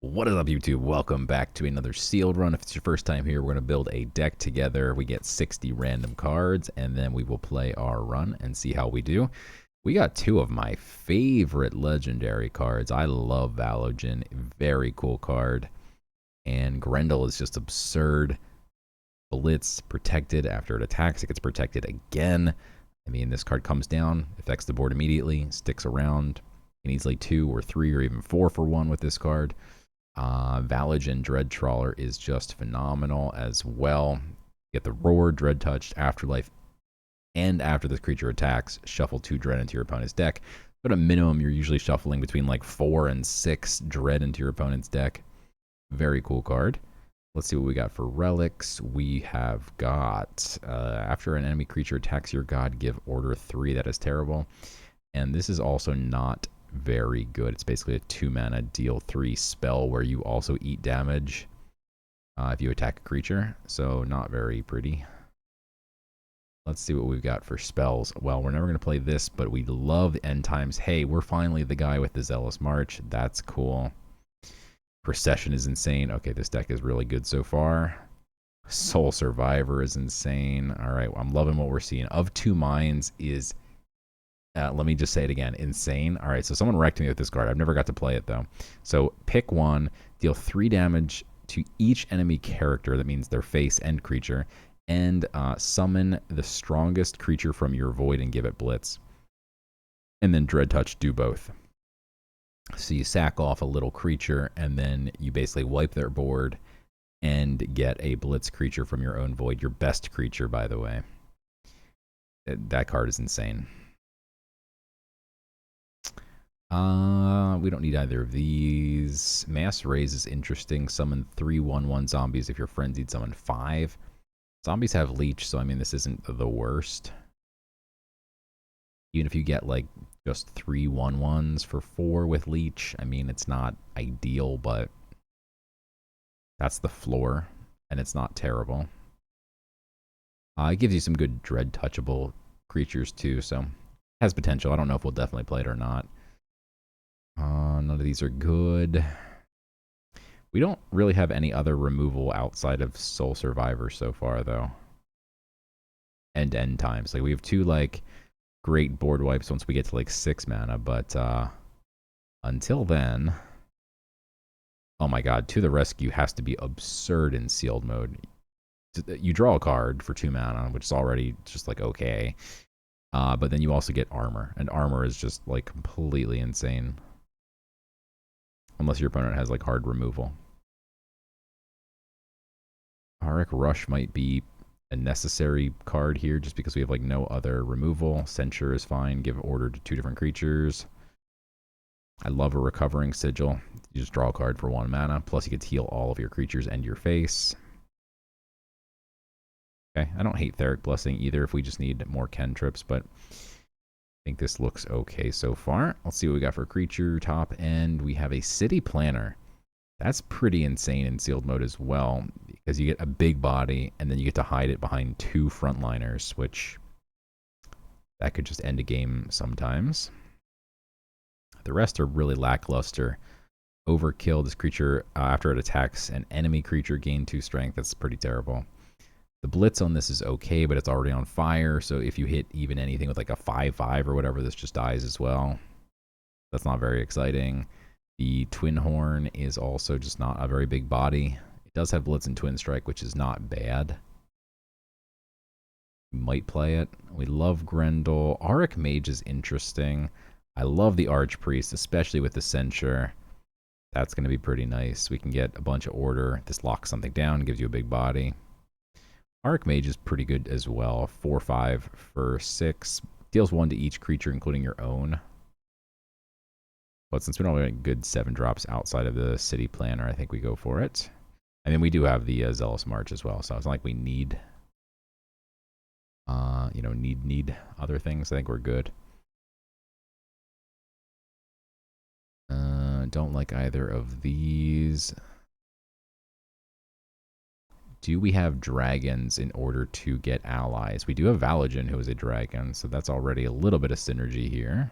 What is up, YouTube? Welcome back to another sealed run. If it's your first time here, we're going to build a deck together. We get 60 random cards, and then we will play our run and see how we do. We got two of my favorite legendary cards. I love Valogen. Very cool card. And Grendel is just absurd. Blitz, protected. After it attacks, it gets protected again. I mean, this card comes down, affects the board immediately, sticks around. You can easily 2 or 3 or even 4 for 1 with this card. Valogen Dread Trawler is just phenomenal as well. Get the Roar, Dread Touch, Afterlife, and after this creature attacks, shuffle 2 Dread into your opponent's deck. But at a minimum, you're usually shuffling between like 4 and 6 Dread into your opponent's deck. Very cool card. Let's see what we got for relics. We have got, after an enemy creature attacks your god, give order 3. That is terrible. And this is also not very good. It's basically a 2-mana deal 3 spell where you also eat damage if you attack a creature. So not very pretty. Let's see what we've got for spells. Well, we're never going to play this, but we love End Times. Hey, we're finally the guy with the Zealous March. That's cool. Procession is insane. Okay, this deck is really good so far. Soul Survivor is insane. All right, I'm loving what we're seeing. Of Two Minds is let me just say it again. Insane. All right, so someone wrecked me with this card. I've never got to play it, though. So pick one, deal 3 damage to each enemy character. That means their face and creature. And summon the strongest creature from your void and give it Blitz. And then Dread Touch, do both. So you sack off a little creature, and then you basically wipe their board and get a Blitz creature from your own void. Your best creature, by the way. That card is insane. We don't need either of these. Mass Raise is interesting. Summon 3/1/1 zombies if your frenzied. Summon 5. Zombies have leech, so I mean this isn't the worst. Even if you get like just 3/1/1s for 4 with leech, I mean it's not ideal, but that's the floor, and it's not terrible. It gives you some good dread touchable creatures too, so it has potential. I don't know if we'll definitely play it or not. None of these are good. We don't really have any other removal outside of Soul Survivor so far, though. And End Times. Like, we have 2, like, great board wipes once we get to, like, 6 mana, but, until then... Oh my god, To the Rescue has to be absurd in sealed mode. You draw a card for 2 mana, which is already just, like, okay. But then you also get Armor, and Armor is just, like, completely insane. Unless your opponent has, like, hard removal. Auric Rush might be a necessary card here just because we have, like, no other removal. Censure is fine. Give order to 2 different creatures. I love a Recovering Sigil. You just draw a card for 1 mana. Plus, you get to heal all of your creatures and your face. Okay, I don't hate Theric Blessing either if we just need more cantrips, but... I think this looks okay so far. Let's see what we got for creature top end. We have a City Planner. That's pretty insane in sealed mode as well, because you get a big body and then you get to hide it behind 2 frontliners, which that could just end a game sometimes. The rest are really lackluster. Overkill. This creature, after it attacks an enemy creature, gain 2 strength. That's pretty terrible. The Blitz on this is okay, but it's already on fire, so if you hit even anything with like a 5/5 or whatever, this just dies as well. That's not very exciting. The Twin Horn is also just not a very big body. It does have Blitz and Twin Strike, which is not bad. We might play it. We love Grendel. Auric Mage is interesting. I love the Archpriest, especially with the Censure. That's going to be pretty nice. We can get a bunch of order. This locks something down, gives you a big body. Archmage is pretty good as well. 4/5 for 6. Deals 1 to each creature, including your own. But since we don't have any good 7 drops outside of the City Planner, I think we go for it. I mean, we do have the Zealous March as well, so it's not like we need, need other things. I think we're good. Don't like either of these. Do we have dragons in order to get allies? We do have Valogen, who is a dragon, so that's already a little bit of synergy here.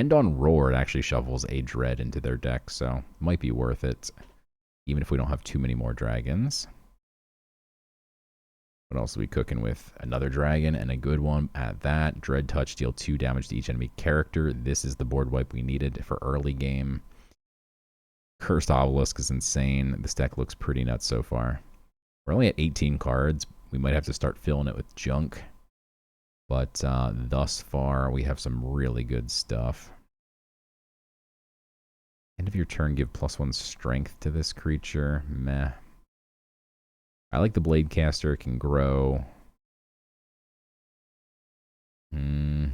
End on Roar, it actually shovels a Dread into their deck, so might be worth it, even if we don't have too many more dragons. What else are we cooking with? Another dragon and a good one at that. Dread Touch, deal 2 damage to each enemy character. This is the board wipe we needed for early game. Cursed Obelisk is insane. This deck looks pretty nuts so far. We're only at 18 cards. We might have to start filling it with junk. But thus far, we have some really good stuff. End of your turn, give +1 strength to this creature. Meh. I like the Blade Caster. It can grow. Living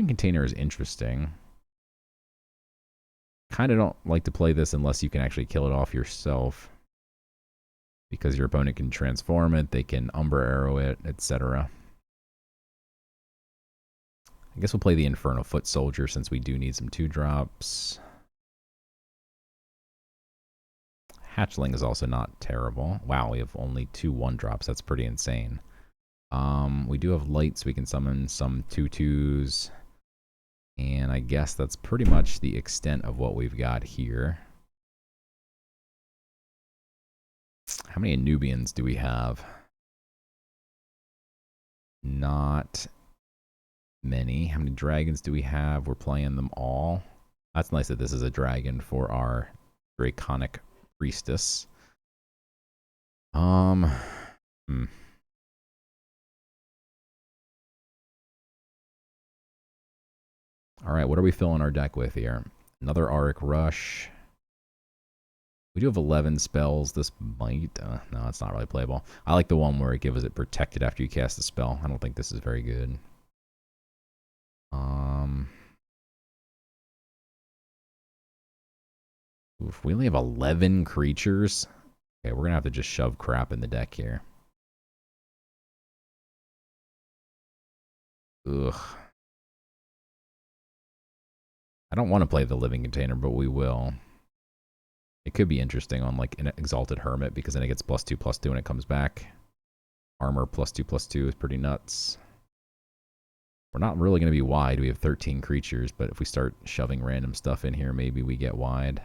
Container is interesting. Kind of don't like to play this unless you can actually kill it off yourself. Because your opponent can transform it, they can Umbra Arrow it, etc. I guess we'll play the Infernal Foot Soldier since we do need some 2-drops. Hatchling is also not terrible. Wow, we have only 2 1-drops. That's pretty insane. We do have light, so we can summon some 2/2s. And I guess that's pretty much the extent of what we've got here. How many Nubians do we have? Not many. How many dragons do we have? We're playing them all. That's nice that this is a dragon for our Draconic Priestess. All right, what are we filling our deck with here? Another Auric Rush. We do have 11 spells. This might... no, it's not really playable. I like the one where it gives it protected after you cast a spell. I don't think this is very good. Oof, we only have 11 creatures. Okay, we're going to have to just shove crap in the deck here. Ugh. I don't want to play the Living Container, but we will. It could be interesting on like an Exalted Hermit because then it gets +2/+2 when it comes back. Armor +2/+2 is pretty nuts. We're not really going to be wide. We have 13 creatures, but if we start shoving random stuff in here, maybe we get wide.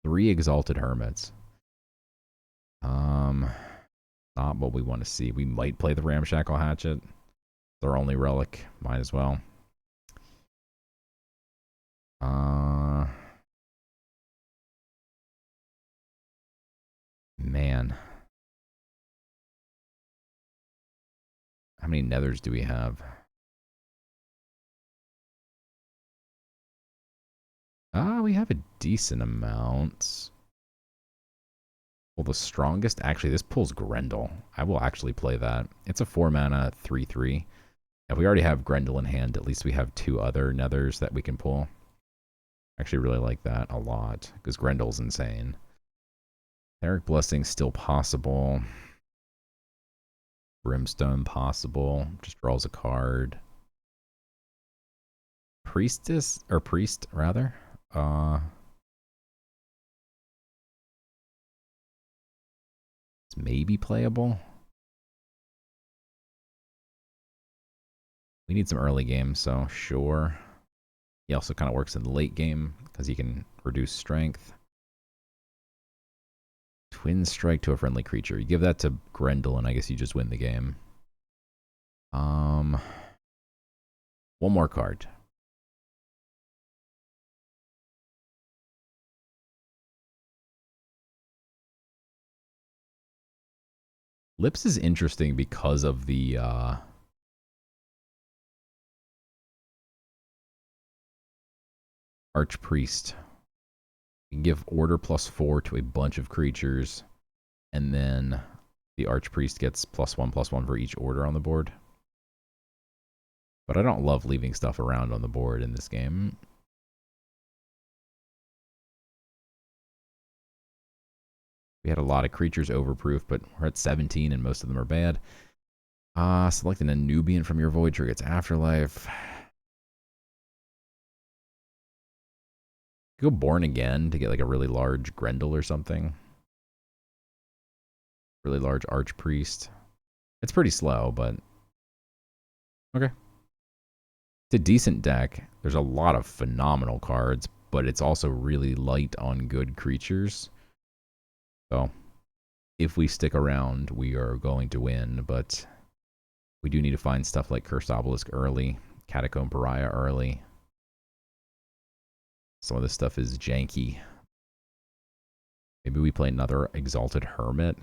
3 Exalted Hermits. Not what we want to see. We might play the Ramshackle Hatchet. Their only relic. Might as well. Man. How many nethers do we have? We have a decent amount. Well, the strongest... Actually, this pulls Grendel. I will actually play that. It's a 4-mana 3/3. If we already have Grendel in hand, at least we have 2 other nethers that we can pull. I actually really like that a lot, because Grendel's insane. Eric Blessing's still possible. Brimstone possible. Just draws a card. Priestess, or Priest, rather. It's maybe playable. We need some early game, so sure. He also kind of works in the late game because he can reduce strength. Twin Strike to a friendly creature. You give that to Grendel, and I guess you just win the game. One more card. Lips is interesting because of the Archpriest. You can give order +4 to a bunch of creatures, and then the Archpriest gets +1/+1 for each order on the board. But I don't love leaving stuff around on the board in this game. We had a lot of creatures overproof, but we're at 17 and most of them are bad. Select an Nubian from your Void Triggets Afterlife. Go Born Again to get like a really large Grendel or something. Really large Archpriest. It's pretty slow, but okay. It's a decent deck. There's a lot of phenomenal cards, but it's also really light on good creatures. So if we stick around, we are going to win, but we do need to find stuff like Cursed Obelisk early, Catacomb Pariah early. Some of this stuff is janky. Maybe we play another Exalted Hermit.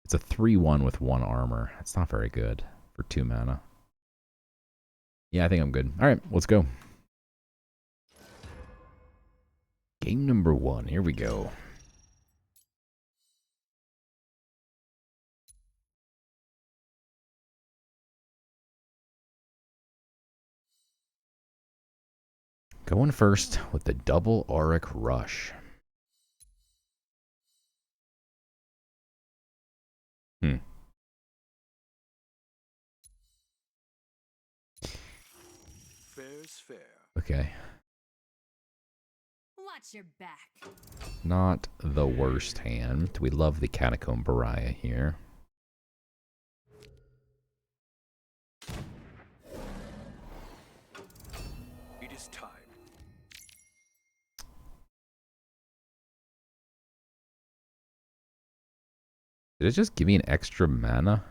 It's a 3/1 with 1 armor. It's not very good for 2 mana. Yeah, I think I'm good. All right, let's go. Game number 1. Here we go. Going first with the double Auric Rush. Fair's fair. Okay. Watch your back. Not the worst hand. We love the Catacomb Pariah here. It is time. Did it just give me an extra mana?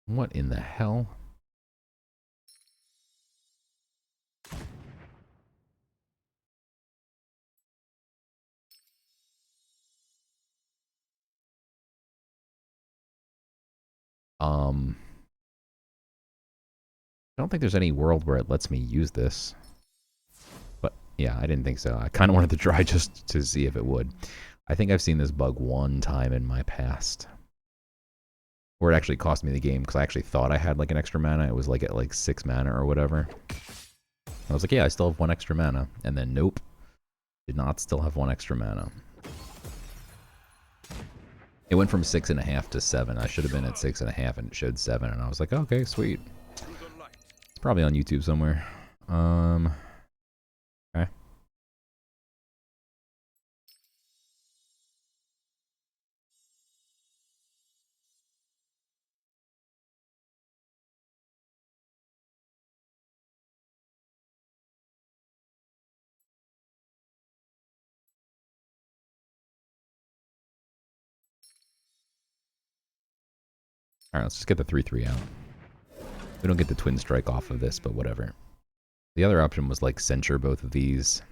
What in the hell? I don't think there's any world where it lets me use this. But yeah, I didn't think so. I kind of wanted to try just to see if it would. I think I've seen this bug one time in my past. Where it actually cost me the game because I actually thought I had like an extra mana. It was like at like 6 mana or whatever. I was like, yeah, I still have 1 extra mana. And then nope. Did not still have 1 extra mana. It went from 6.5 to 7. I should have been at 6.5 and it showed 7. And I was like, okay, sweet. It's probably on YouTube somewhere. Okay. Alright, let's just get the 3/3 out. We don't get the Twin Strike off of this, but whatever. The other option was like censure both of these.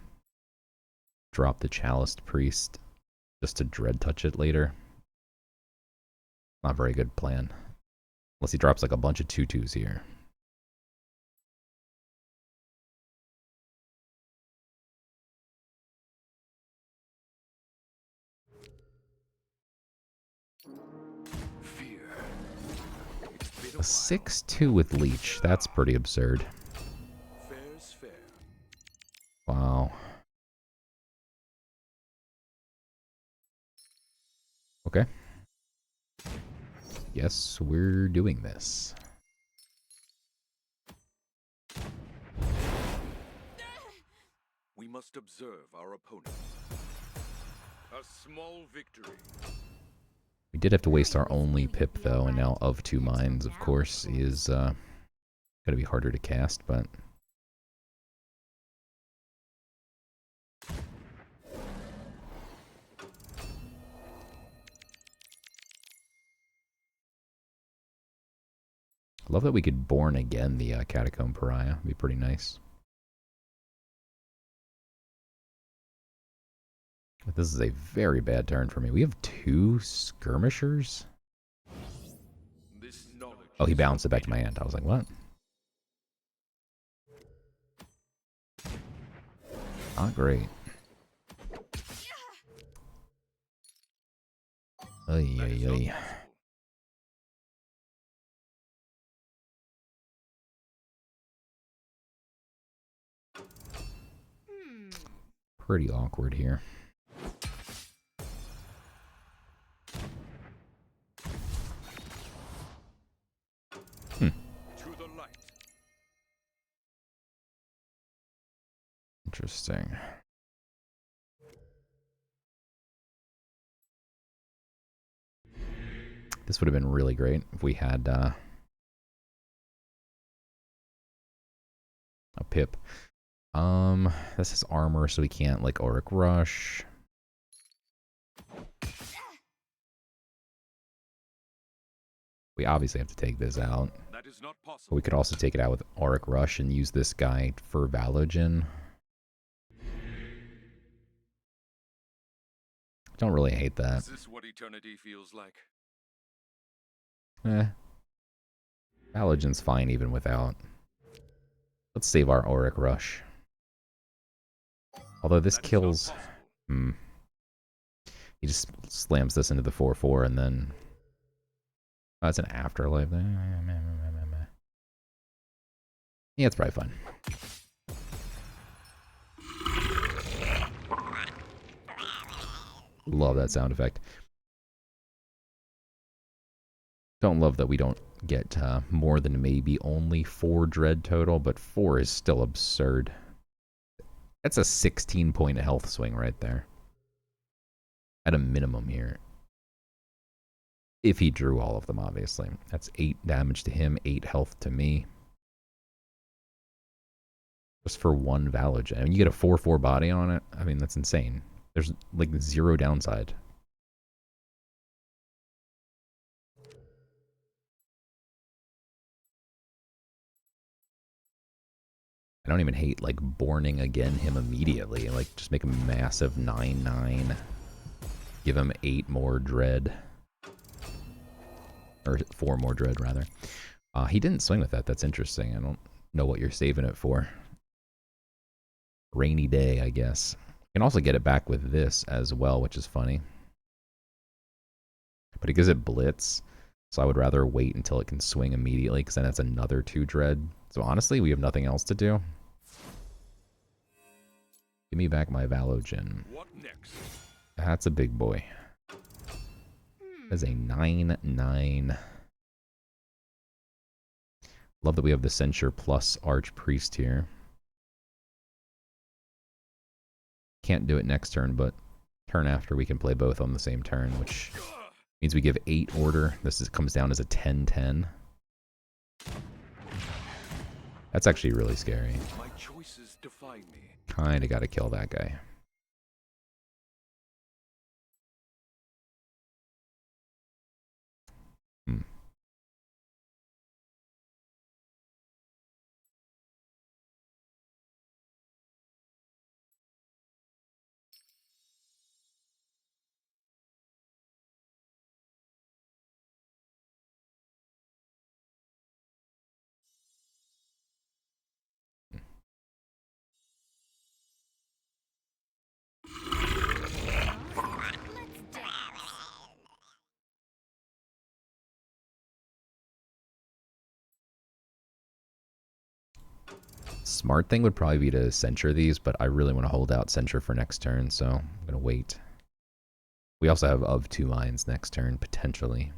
Drop the Chaliced Priest just to Dread Touch it later. Not a very good plan. Unless he drops like a bunch of 2/2s here. A 6/2 with Leech. That's pretty absurd. Fair's fair. Wow. Okay. Yes, we're doing this. We must observe our opponent. A small victory. We did have to waste our only pip though, and now of 2 minds, of course, is gonna be harder to cast, but I love that we could Born again the Catacomb Pariah. It'd be pretty nice. But this is a very bad turn for me. We have 2 skirmishers? Oh, he bounced it back to my hand. I was like, what? Not great. Ay, ay, ay. Pretty awkward here. Interesting. This would have been really great if we had pip. This is armor, so we can't, like, Auric Rush. We obviously have to take this out. That is not possible. But we could also take it out with Auric Rush and use this guy for Valogen. Don't really hate that. Is this what eternity feels like? Valogen's fine even without. Let's save our Auric Rush. Although this kills... He just slams this into the 4-4 and then... Oh, it's an afterlife. Yeah, it's probably fine. Love that sound effect. Don't love that we don't get more than maybe only 4 dread total, but 4 is still absurd. That's a 16-point health swing right there. At a minimum here. If he drew all of them, obviously. That's 8 damage to him, 8 health to me. Just for 1 Valogen. I mean, you get a 4-4 body on it. I mean, that's insane. There's, like, 0 downside. I don't even hate, like, Borning again him immediately. Like, just make a massive 9-9. Give him 8 more dread. Or 4 more dread, rather. He didn't swing with that. That's interesting. I don't know what you're saving it for. Rainy day, I guess. You can also get it back with this as well, which is funny. But it gives it Blitz, so I would rather wait until it can swing immediately, because then that's another 2 dread. So honestly, we have nothing else to do. Give me back my Valogen. What next? That's a big boy. That's a 9-9. Love that we have the Censure plus Archpriest here. Can't do it next turn, but turn after we can play both on the same turn, which means we give 8 order. This comes down as a 10-10. That's actually really scary. My choices define me. Kinda gotta kill that guy. Smart thing would probably be to Censure these, but I really want to hold out Censure for next turn, so I'm going to wait. We also have of 2 mines next turn, potentially.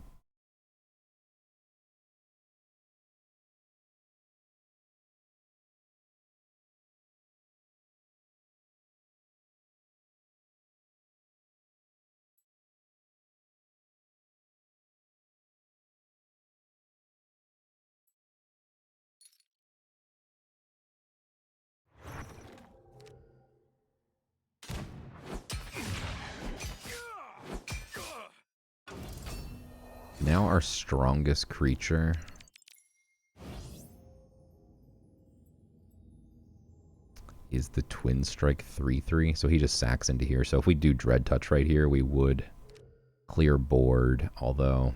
Now our strongest creature is the Twin Strike 3/3. So he just sacks into here. So if we do Dread Touch right here, we would clear board. Although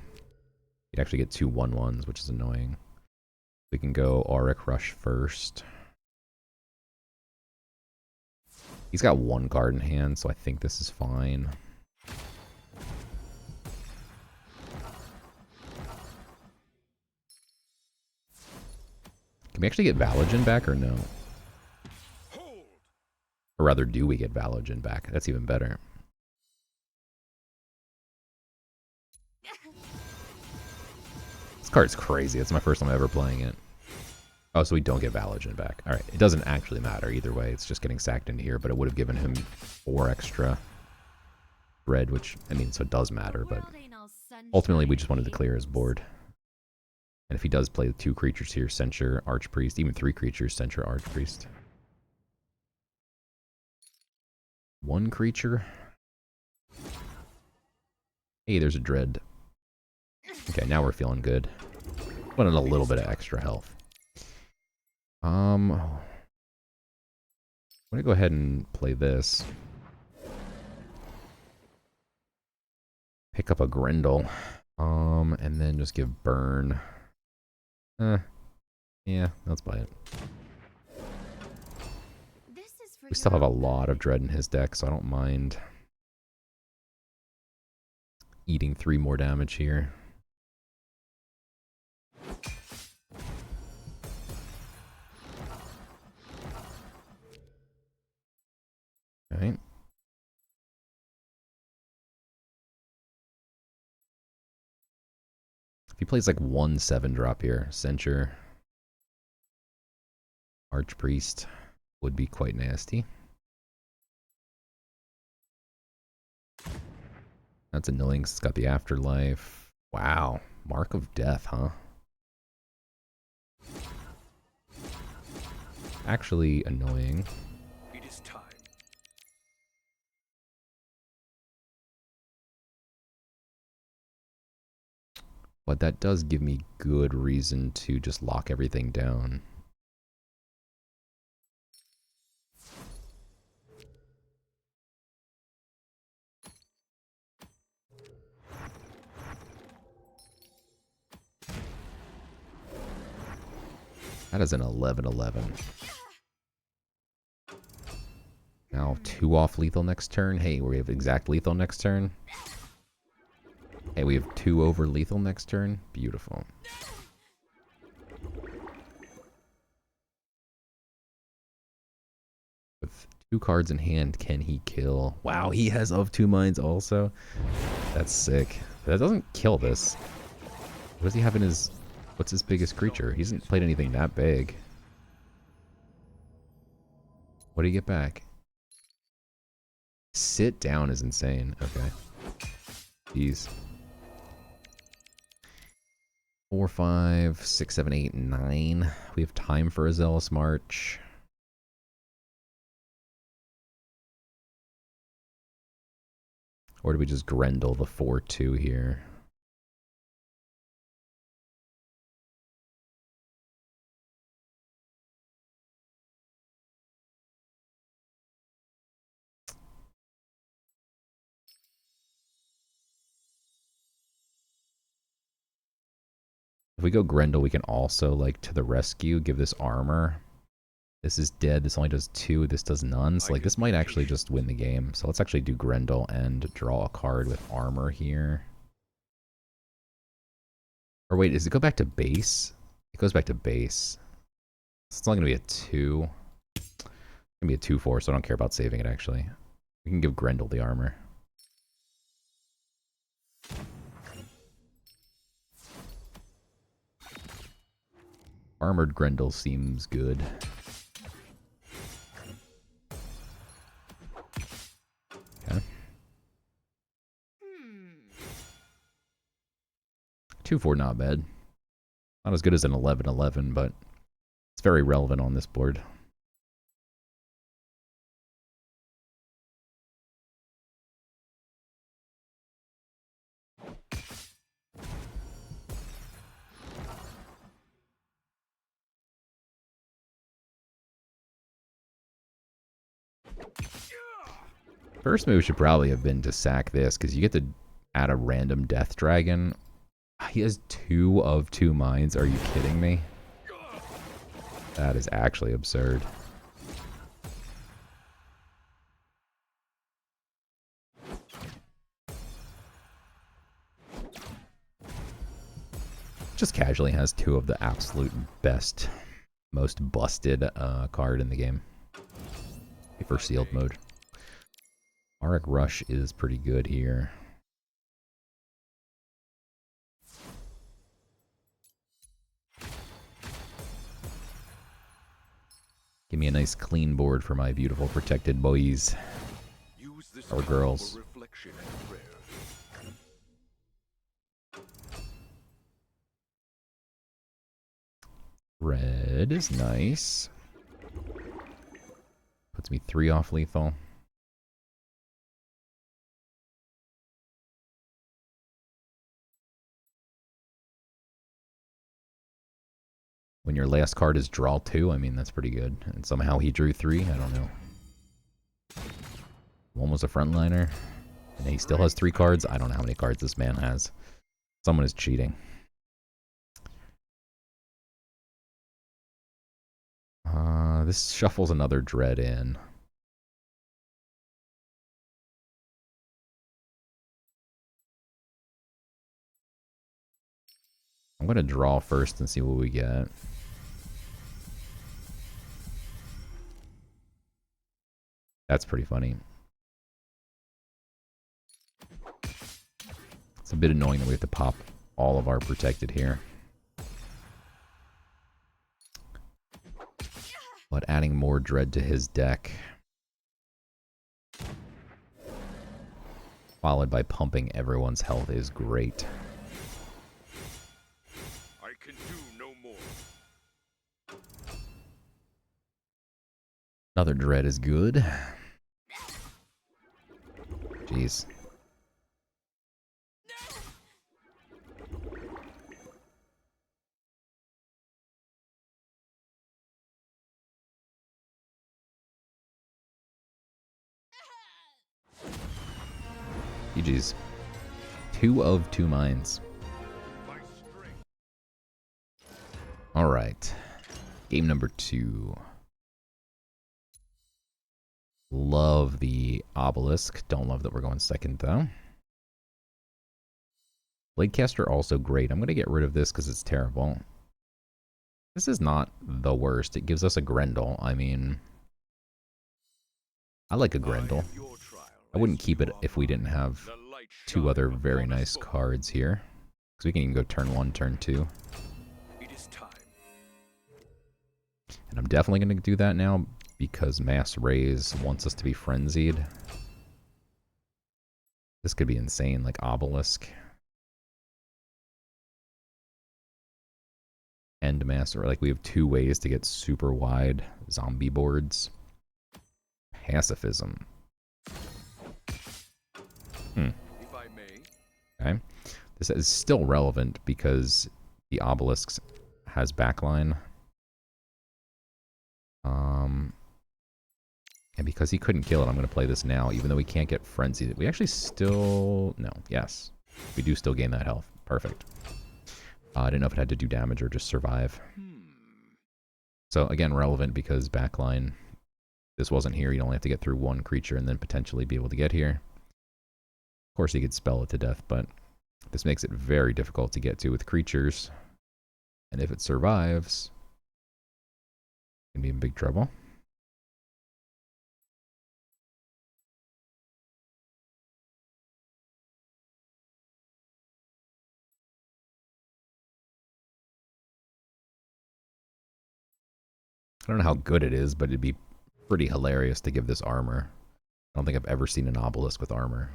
you'd actually get 2 1/1s, which is annoying. We can go Auric Rush first. He's got 1 card in hand, so I think this is fine. Can we actually get Valogen back or no? Or rather, do we get Valogen back? That's even better. This card's crazy. It's my first time ever playing it. Oh, so we don't get Valogen back. Alright, it doesn't actually matter either way. It's just getting sacked into here, but it would have given him 4 extra red, which, I mean, so it does matter, but ultimately we just wanted to clear his board. And if he does play the 2 creatures here, Censure, Archpriest, even 3 creatures, Censure, Archpriest. 1 creature. Hey, there's a Dread. Okay, now we're feeling good. Wanted a little bit of extra health. I'm gonna go ahead and play this. Pick up a Grendel. And then just give Burn. Yeah, let's buy it. We still have a lot of Dread in his deck, so I don't mind eating 3 more damage here. Alright. If he plays like 1 7-drop here, Censure, Archpriest would be quite nasty. That's annoying. It's got the Afterlife. Wow. Mark of Death, huh? Actually annoying. It is time. But that does give me good reason to just lock everything down. That is an 11/11. Now 2 off lethal next turn. Hey, we have exact lethal next turn. Hey, we have 2 over lethal next turn. Beautiful. With 2 cards in hand, can he kill? Wow, he has of 2 minds also. That's sick. That doesn't kill this. What does he have in his... What's his biggest creature? He hasn't played anything that big. What do you get back? Sit down is insane. Okay. Jeez. 4, 5, 6, 7, 8, 9. We have time for a Zealous March. Or do we just Grendel the 4/2 here? If we go Grendel, we can also, like, to the rescue, give this armor. This is dead. This only does 2. This does none. So, like, this might actually just win the game. So let's actually do Grendel and draw a card with armor here. Or wait, does it go back to base? It goes back to base. So it's only going to be a 2. It's going to be a 2/4, so I don't care about saving it, actually. We can give Grendel the armor. Armored Grendel seems good. Okay. 2/4, not bad. Not as good as an 11/11, but it's very relevant on this board. First move should probably have been to sack this, because you get to add a random Death Dragon. He has 2 of 2 minds. Are you kidding me? That is actually absurd. Just casually has 2 of the absolute best, most busted card in the game. For sealed mode. Auric Rush is pretty good here. Give me a nice clean board for my beautiful protected boys. Or girls. Red is nice. Puts me 3 off lethal. When your last card is draw 2, I mean, that's pretty good. And somehow he drew 3, I don't know. One was a frontliner. And he still has 3 cards. I don't know how many cards this man has. Someone is cheating. This shuffles another Dread in. I'm going to draw first and see what we get. That's pretty funny. It's a bit annoying that we have to pop all of our protected here. But adding more Dread to his deck, followed by pumping everyone's health, is great. I can do no more. Another Dread is good. Jeez. GG's. 2 of 2 mines. Alright. Game number 2. Love the obelisk. Don't love that we're going second, though. Bladecaster also great. I'm going to get rid of this because it's terrible. This is not the worst. It gives us a Grendel. I mean, I like a Grendel. I wouldn't keep it if we didn't have 2 other very nice cards here. Because we can even go turn 1, turn 2. It is time. And I'm definitely going to do that now because Mass Raise wants us to be frenzied. This could be insane, like Obelisk. End Mass, or like we have 2 ways to get super wide zombie boards. Pacifism. If I may. Okay. This is still relevant because the Obelisk has backline. And because he couldn't kill it, I'm going to play this now, even though we can't get frenzied. We actually still... No, yes. We do still gain that health. Perfect. I didn't know if it had to do damage or just survive. So, again, relevant because backline. This wasn't here. You'd only have to get through 1 creature and then potentially be able to get here. Of course, he could spell it to death, but this makes it very difficult to get to with creatures. And if it survives, it can be in big trouble. I don't know how good it is, but it'd be pretty hilarious to give this armor. I don't think I've ever seen an obelisk with armor.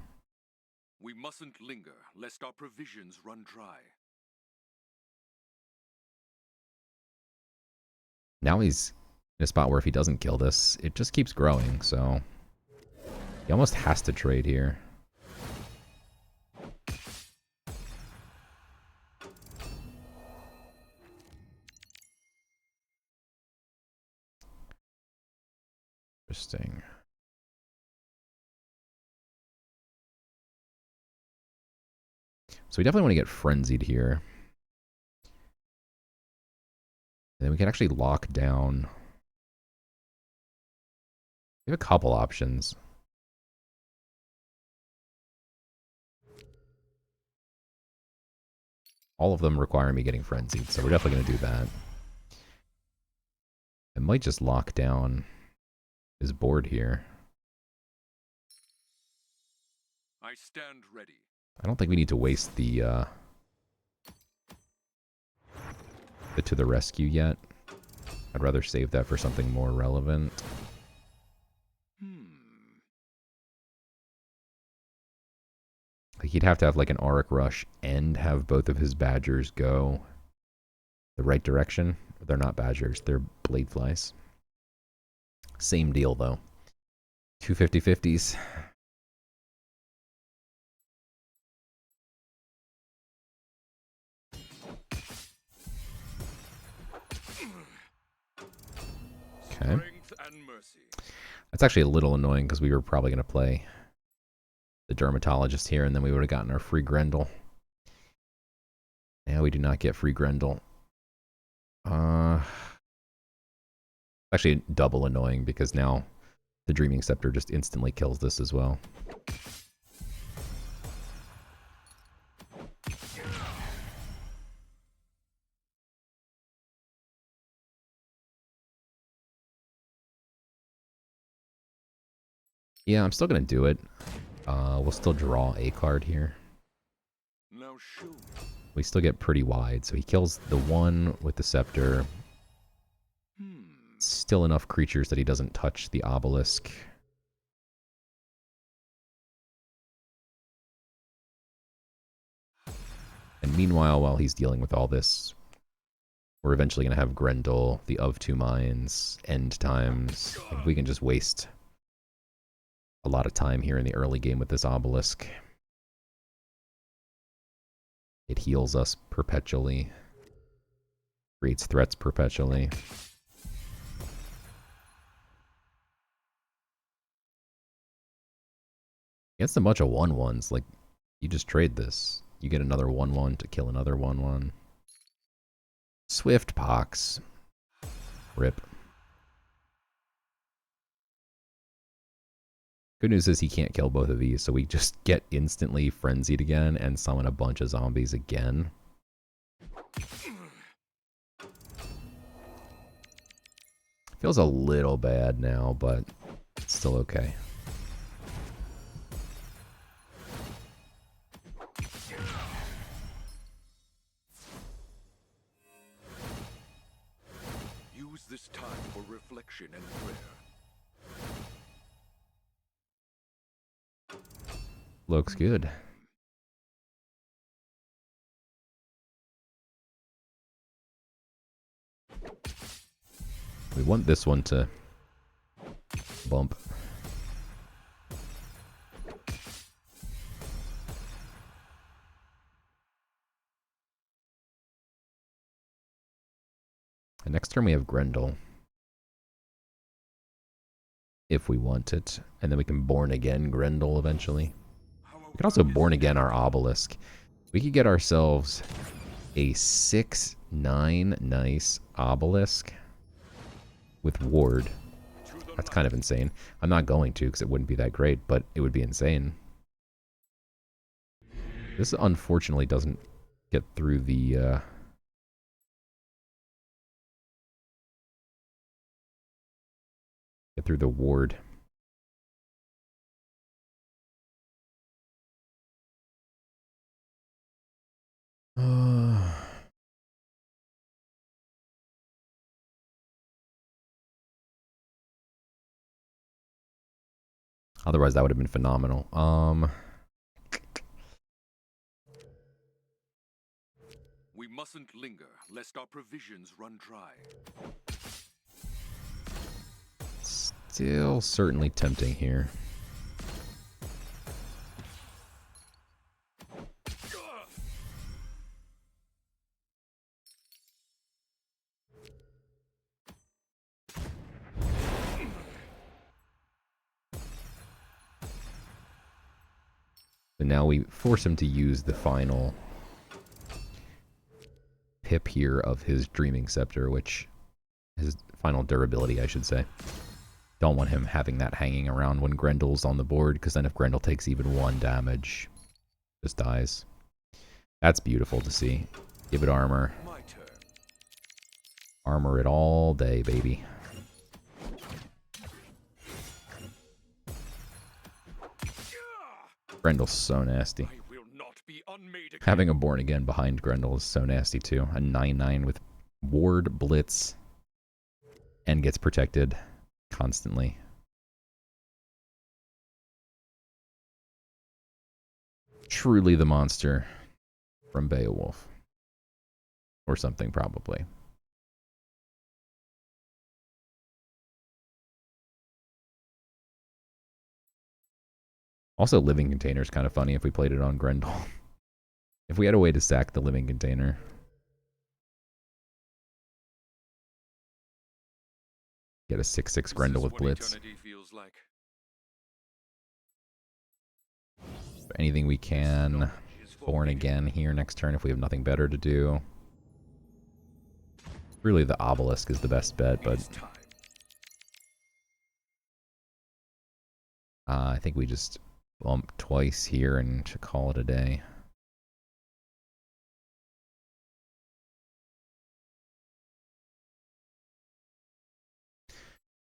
We mustn't linger, lest our provisions run dry. Now he's in a spot where if he doesn't kill this, it just keeps growing, so... He almost has to trade here. Interesting. So we definitely want to get frenzied here. And then we can actually lock down. We have a couple options. All of them require me getting frenzied, so we're definitely going to do that. I might just lock down his board here. I stand ready. I don't think we need to waste the to the rescue yet. I'd rather save that for something more relevant. Like he'd have to have like an Auric Rush and have both of his Badgers go the right direction, They're not badgers, they're blade flies. Same deal though. 250/50s. Okay. That's actually a little annoying because we were probably going to play the Dermatologist here and then we would have gotten our free Grendel. Now we do not get free Grendel. Actually double annoying because now the Dreaming Scepter just instantly kills this as well. Yeah, I'm still going to do it. We'll still draw a card here. Now shoot. We still get pretty wide, so he kills the one with the Scepter. Still enough creatures that he doesn't touch the Obelisk. And meanwhile, while he's dealing with all this, we're eventually going to have Grendel, the Of Two Minds, End Times. Like, we can just waste a lot of time here in the early game with this Obelisk. It heals us perpetually. Creates threats perpetually. Against a bunch of 1/1s, like, you just trade this. You get another 1/1 to kill another 1/1. Swift Pox. Rip. Good news is he can't kill both of these, so we just get instantly frenzied again and summon a bunch of zombies again. Feels a little bad now, but it's still okay. Use this time for reflection and prayer. Looks good. We want this one to bump. And next turn we have Grendel. If we want it. And then we can Born Again Grendel eventually. We can also Born Again our Obelisk. We could get ourselves a 6/9 nice Obelisk with Ward. That's kind of insane. I'm not going to because it wouldn't be that great, but it would be insane. This unfortunately doesn't get through the Ward. Otherwise, that would have been phenomenal. We mustn't linger, lest our provisions run dry. Still certainly tempting here. And now we force him to use the final pip here of his Dreaming Scepter, which his final durability, I should say. Don't want him having that hanging around when Grendel's on the board, because then if Grendel takes even 1 damage, just dies. That's beautiful to see. Give it armor. Armor it all day, baby. Grendel's so nasty. Having a Born Again behind Grendel is so nasty too. A 9/9 with Ward, Blitz, and gets protected constantly. Truly the monster from Beowulf. Or something, probably. Also, living container is kind of funny if we played it on Grendel. If we had a way to sack the living container. Get a 6/6 Grendel with Blitz. Like. Anything we can. Born again here next turn if we have nothing better to do. Really, the obelisk is the best bet, but I think we just bump twice here and should call it a day.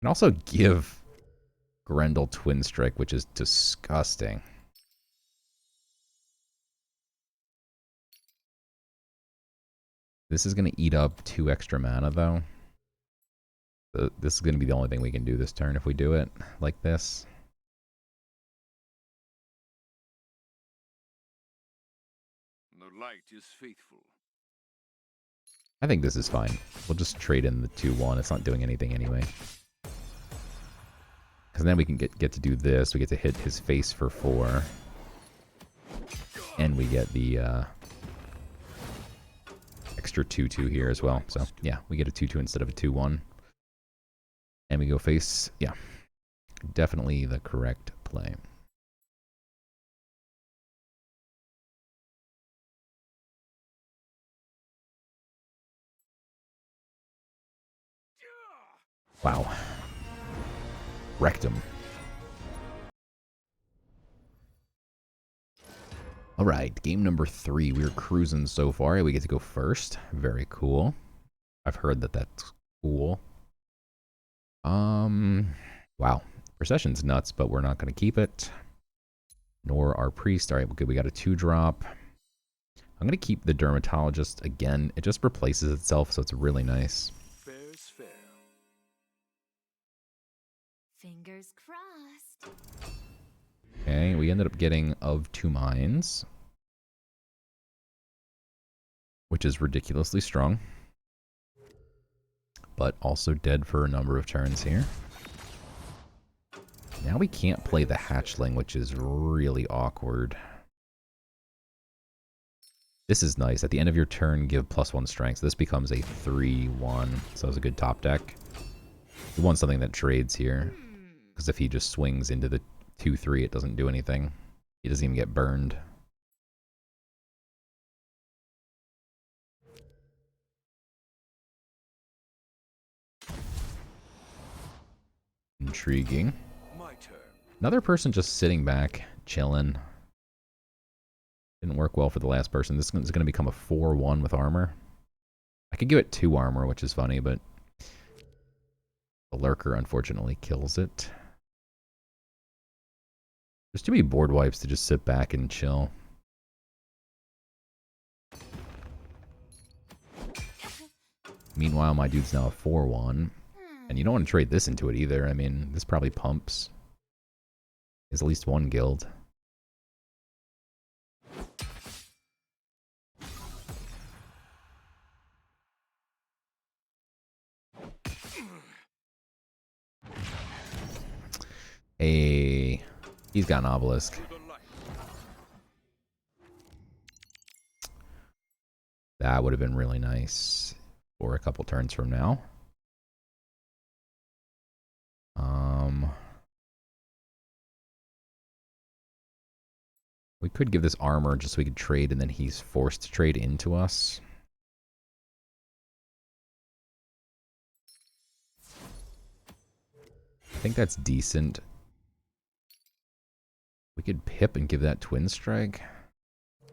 And also give Grendel Twin Strike, which is disgusting. This is going to eat up 2 extra mana, though. So this is going to be the only thing we can do this turn if we do it like this. The light is faithful. I think this is fine. We'll just trade in the 2/1. It's not doing anything anyway. Because then we can get to do this. We get to hit his face for 4. And we get the extra 2/2 here as well. So, yeah, we get a 2/2 instead of a 2/1. And we go face. Yeah, definitely the correct play. Wow. Wrecked him. All right, game number 3. We're cruising so far. We get to go first. Very cool. I've heard that that's cool. Wow. Procession's nuts, but we're not going to keep it. Nor our priest. All right, good. We got a 2-drop. I'm going to keep the dermatologist again. It just replaces itself, so it's really nice. Fair's fair. Fingers crossed. Okay, we ended up getting of 2 mines, which is ridiculously strong, but also dead for a number of turns here. Now we can't play the hatchling, which is really awkward. This is nice. At the end of your turn, give +1 strength. So this becomes a 3/1. So it's a good top deck. We want something that trades here, because if he just swings into the 2/3, it doesn't do anything. He doesn't even get burned. Intriguing. My turn. Another person just sitting back, chilling. Didn't work well for the last person. This is going to become a 4/1 with armor. I could give it 2 armor, which is funny, but the lurker unfortunately kills it. There's too many board wipes to just sit back and chill. Meanwhile, my dude's now a 4/1. And you don't want to trade this into it either. I mean, this probably pumps. There's at least 1 guild. Hey, he's got an obelisk. That would have been really nice for a couple turns from now. We could give this armor just so we could trade, and then he's forced to trade into us. I think that's decent. We could pip and give that twin strike.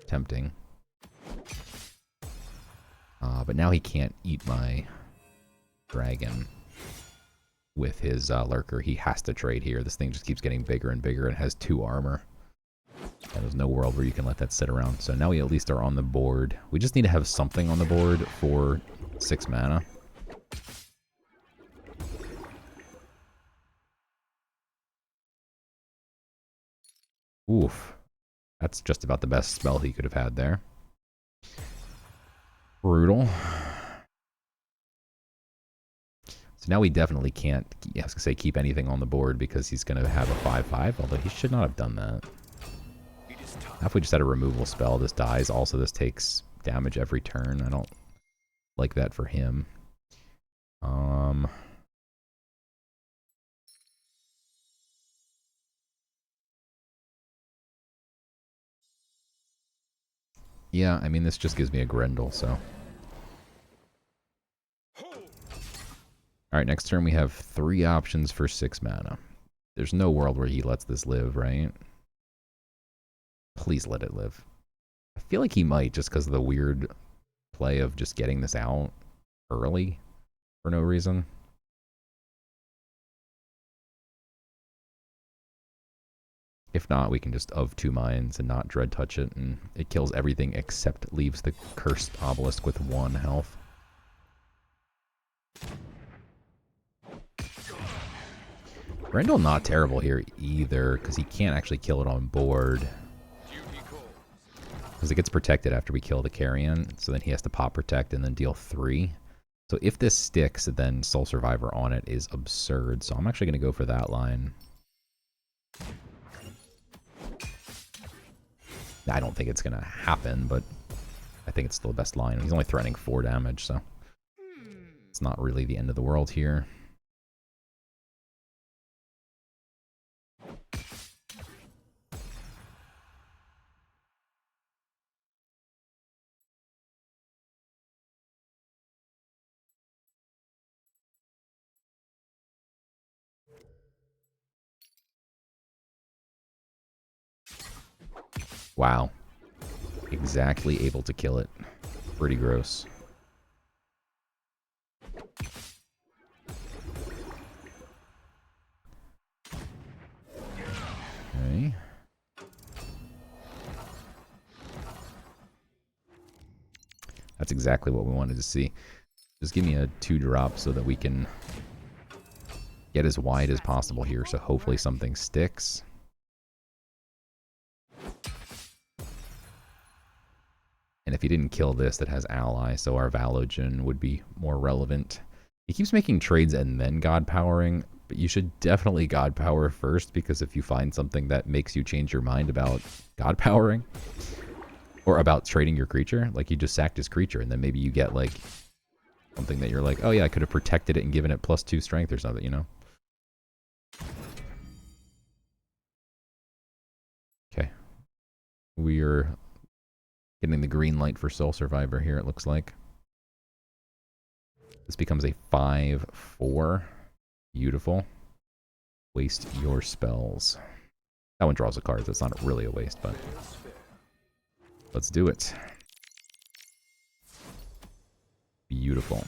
Tempting. But now he can't eat my dragon with his lurker. He has to trade here. This thing just keeps getting bigger and bigger and has 2 armor. And there's no world where you can let that sit around. So now we at least are on the board. We just need to have something on the board for 6 mana. Oof. That's just about the best spell he could have had there. Brutal. So now we definitely can't, I was going to say, keep anything on the board because he's going to have a 5/5, although he should not have done that. If we just had a removal spell, this dies. Also, this takes damage every turn. I don't like that for him. Yeah, I mean, this just gives me a Grendel, so. Alright, next turn we have 3 options for 6 mana. There's no world where he lets this live, right? Please let it live. I feel like he might, just because of the weird play of just getting this out early for no reason. If not, we can just of 2 Minds and not Dread Touch it, and it kills everything except leaves the Cursed Obelisk with 1 health. Grendel not terrible here either, because he can't actually kill it on board. Because it gets protected after we kill the Carrion, so then he has to pop Protect and then deal 3. So if this sticks, then Soul Survivor on it is absurd, so I'm actually going to go for that line. I don't think it's going to happen, but I think it's still the best line. He's only threatening 4 damage, so it's not really the end of the world here. Wow. Exactly able to kill it. Pretty gross. Okay. That's exactly what we wanted to see. Just give me a 2-drop so that we can get as wide as possible here, so hopefully something sticks. And if he didn't kill this, that has ally, so our Valogen would be more relevant. He keeps making trades and then God Powering, but you should definitely God Power first, because if you find something that makes you change your mind about God Powering, or about trading your creature, like you just sacked his creature, and then maybe you get like something that you're like, oh yeah, I could have protected it and given it +2 strength or something, you know? Okay. We're getting the green light for Soul Survivor here, it looks like. This becomes a 5/4. Beautiful. Waste your spells. That one draws a card, so it's not really a waste, but let's do it. Beautiful.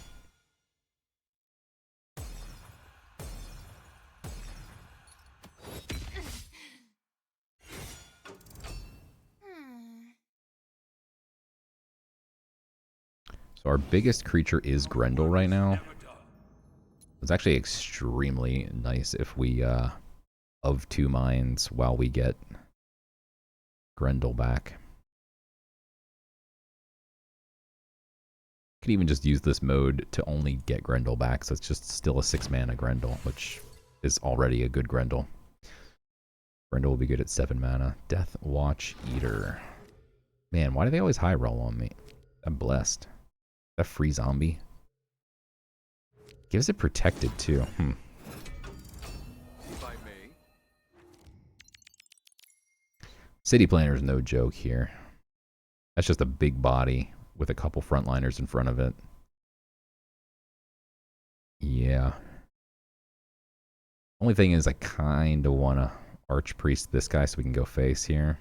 So our biggest creature is Grendel right now. It's actually extremely nice if we of 2 Minds while we get Grendel back. Could even just use this mode to only get Grendel back, so it's just still a 6 mana Grendel, which is already a good Grendel. Grendel will be good at 7 mana. Death Watch Eater. Man, why do they always high roll on me? I'm blessed. That free zombie. Gives it protected too. If I may. City Planner's no joke here. That's just a big body with a couple frontliners in front of it. Yeah. Only thing is I kind of want to Archpriest this guy so we can go face here.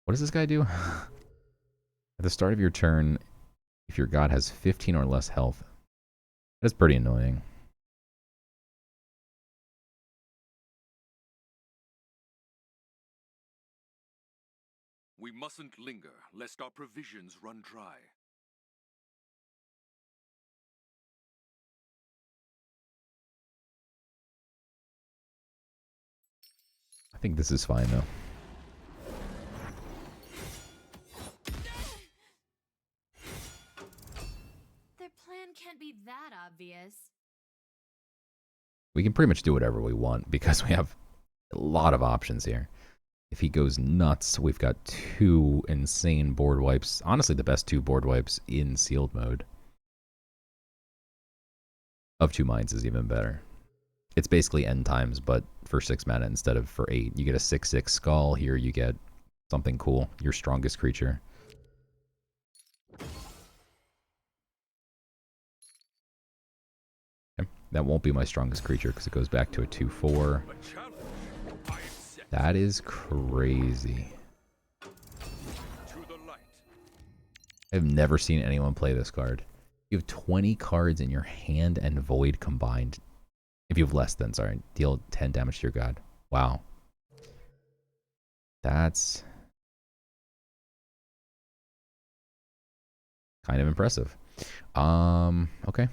What does this guy do? At the start of your turn, if your god has 15 or less health. That's pretty annoying. We mustn't linger, lest our provisions run dry. I think this is fine though. Their plan can't be that obvious. We can pretty much do whatever we want because we have a lot of options here. If he goes nuts, we've got 2 insane board wipes. Honestly, the best 2 board wipes in sealed mode. Of 2 Minds is even better. It's basically end times, but for 6 mana instead of for 8. You get a 6/6 skull. Here you get something cool. Your strongest creature. Okay. That won't be my strongest creature because it goes back to a 2/4. That is crazy. I've never seen anyone play this card. You have 20 cards in your hand and Void combined. If you have less than, sorry, deal 10 damage to your god. Wow. That's kind of impressive. Okay.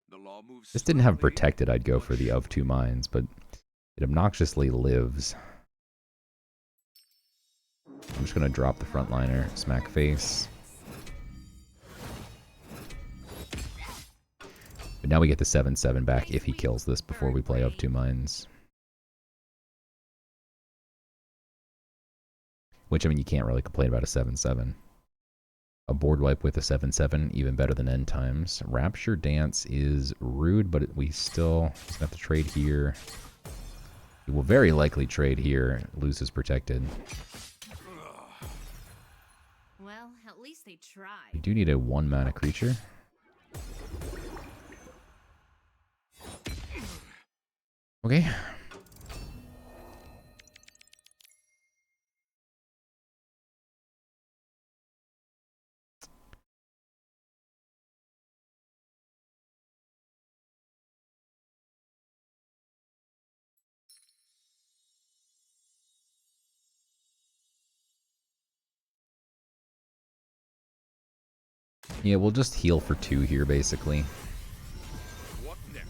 The law moves This didn't have swiftly, protected, I'd go for the of 2 Minds, but it obnoxiously lives. I'm just going to drop the frontliner, smack face. But now we get the 7/7 back if he kills this before we play of 2 Minds. Which, I mean, you can't really complain about a 7/7. A board wipe with a 7/7, even better than end times. Rapture Dance is rude, but we still have to trade here. He will very likely trade here, loses protected. Well, at least they We tried. do need a 1 mana creature. Okay. Yeah, we'll just heal for 2 here, basically. What next?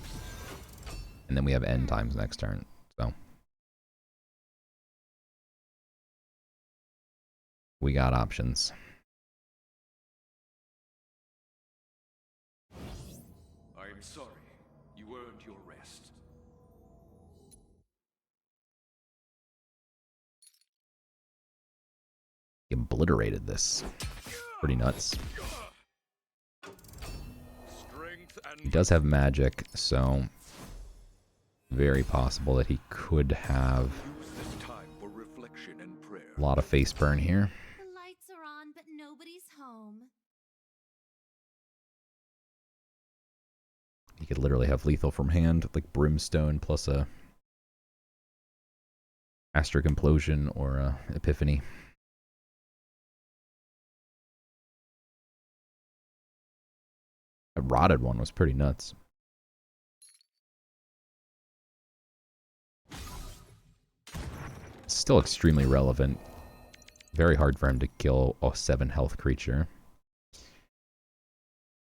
And then we have end times next turn, so. We got options. I am sorry. You earned your rest. He obliterated this. Pretty nuts. Strength and He does have magic, so very possible that he could have use this time for reflection and prayer. a lot of face burn here. The lights are on, but nobody's home. He could literally have lethal from hand, like Brimstone plus a Astric Implosion or a Epiphany. A rotted one was pretty nuts. Still extremely relevant. Very hard for him to kill a 7 health creature.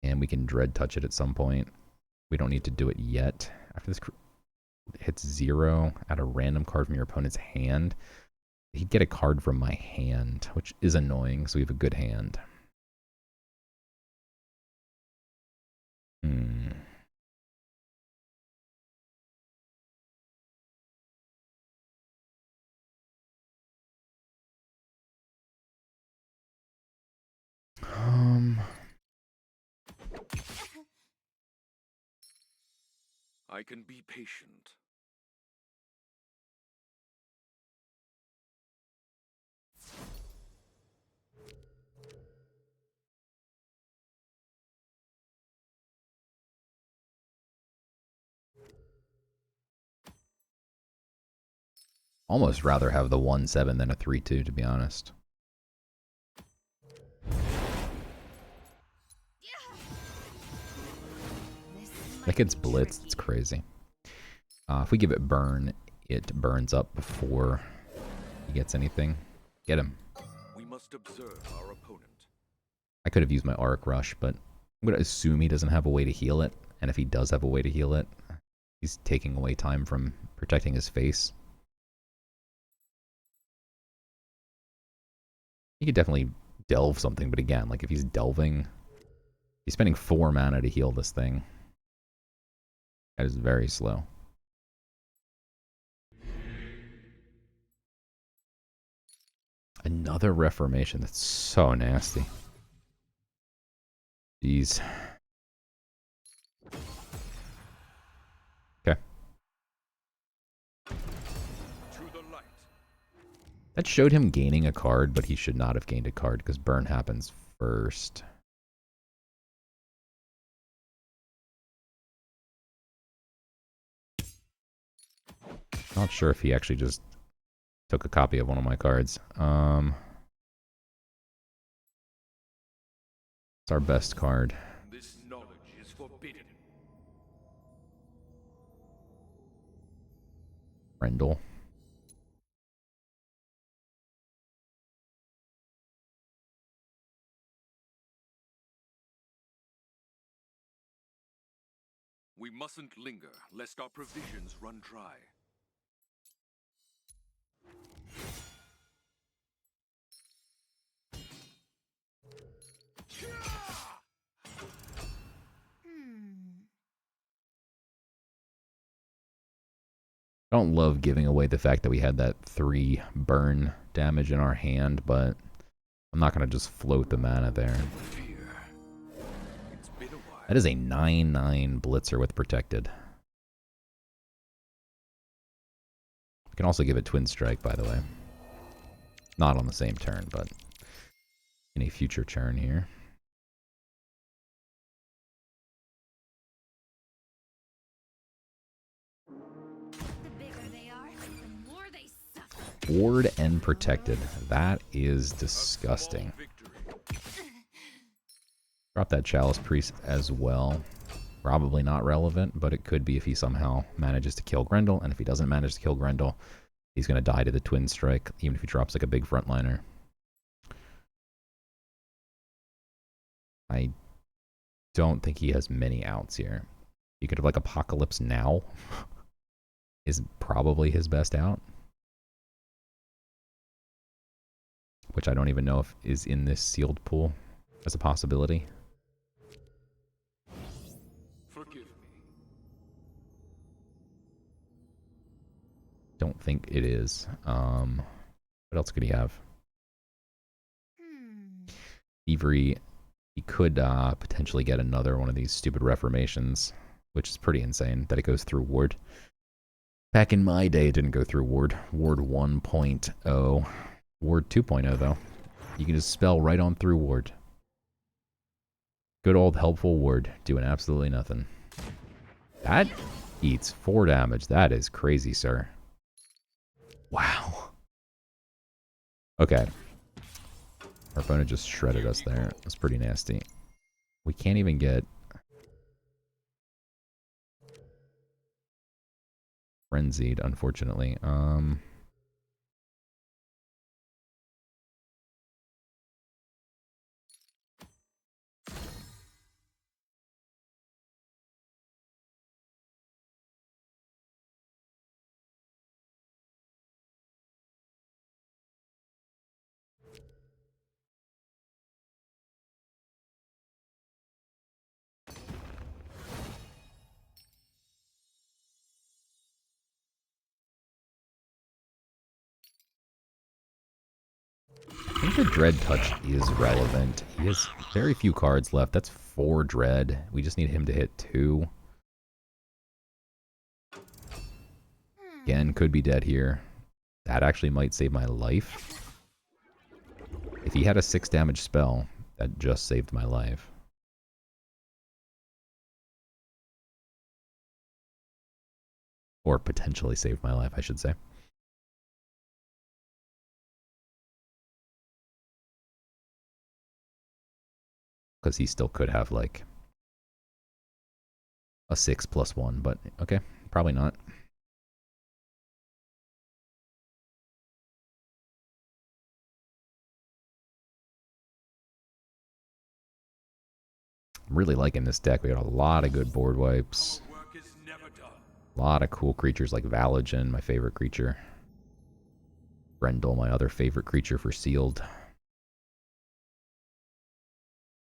And we can dread touch it at some point. We don't need to do it yet. After this hits 0, add a random card from your opponent's hand. He'd get a card from my hand, which is annoying, so we have a good hand. I can be patient. Almost rather have the 1/7 than a 3/2, to be honest. That gets blitzed. It's crazy. If we give it burn, it burns up before he gets anything. Get him. We must observe our opponent. I could have used my Auric Rush, but I'm going to assume he doesn't have a way to heal it. And if he does have a way to heal it, he's taking away time from protecting his face. He could definitely delve something, but again, like if he's delving, he's spending 4 mana to heal this thing. That is very slow. Another Reformation. That's so nasty. Jeez. Okay. That showed him gaining a card, but he should not have gained a card because burn happens first. Not sure if he actually just took a copy of one of my cards. It's our best card. This knowledge is forbidden. Rendell. We mustn't linger, lest our provisions run dry. I don't love giving away the fact that we had that 3 burn damage in our hand, but I'm not going to just float the mana there. That is a 9/9 Blitzer with Protected. I can also give it Twin Strike, by the way. Not on the same turn, but in a future turn here. The bigger they are, the more they suffer. Ward and Protected. That is disgusting. Drop that Chalice Priest as well. Probably not relevant, but it could be if he somehow manages to kill Grendel. And if he doesn't manage to kill Grendel, he's going to die to the Twin Strike, even if he drops like a big frontliner. I don't think he has many outs here. You could have like Apocalypse Now is probably his best out. Which I don't even know if is in this sealed pool as a possibility. Forgive me. Don't think it is. What else could he have? Thievery. He could potentially get another one of these stupid Reformations, which is pretty insane that it goes through Ward. Back in my day, it didn't go through Ward. Ward 1.0. Ward 2.0, though. You can just spell right on through Ward. Good old helpful Ward, doing absolutely nothing. That eats 4 damage. That is crazy, sir. Wow. Okay. Our opponent just shredded us there. That's pretty nasty. We can't even get frenzied, unfortunately. I think the Dread Touch is relevant. He has very few cards left. That's 4 Dread. We just need him to hit 2. Again, could be dead here. That actually might save my life. If he had a 6 damage spell, that just saved my life. Or potentially saved my life, I should say. Because he still could have, like, a 6+1, but okay, probably not. I'm really liking this deck. We got a lot of good board wipes. Our work is never done. A lot of cool creatures like Valagen, my favorite creature. Grendel, my other favorite creature for sealed.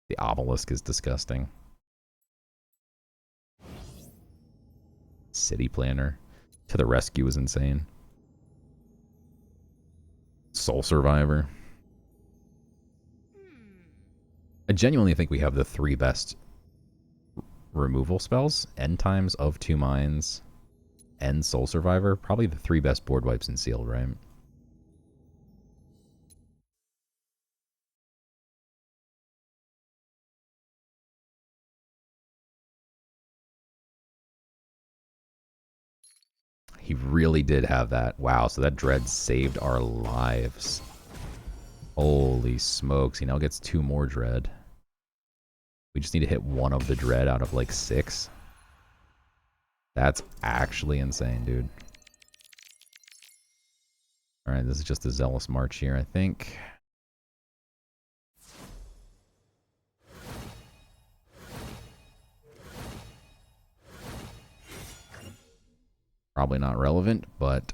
The obelisk is disgusting. City Planner to the rescue was insane. Soul Survivor. I genuinely think we have the 3 best removal spells. End Times, of 2 Minds, and Soul Survivor. Probably the 3 best board wipes in sealed, right? He really did have that. Wow, so that Dread saved our lives. Holy smokes. He now gets 2 more Dread. We just need to hit 1 of the Dread out of like 6. That's actually insane, dude. Alright, this is just a Zealous March here, I think. Probably not relevant, but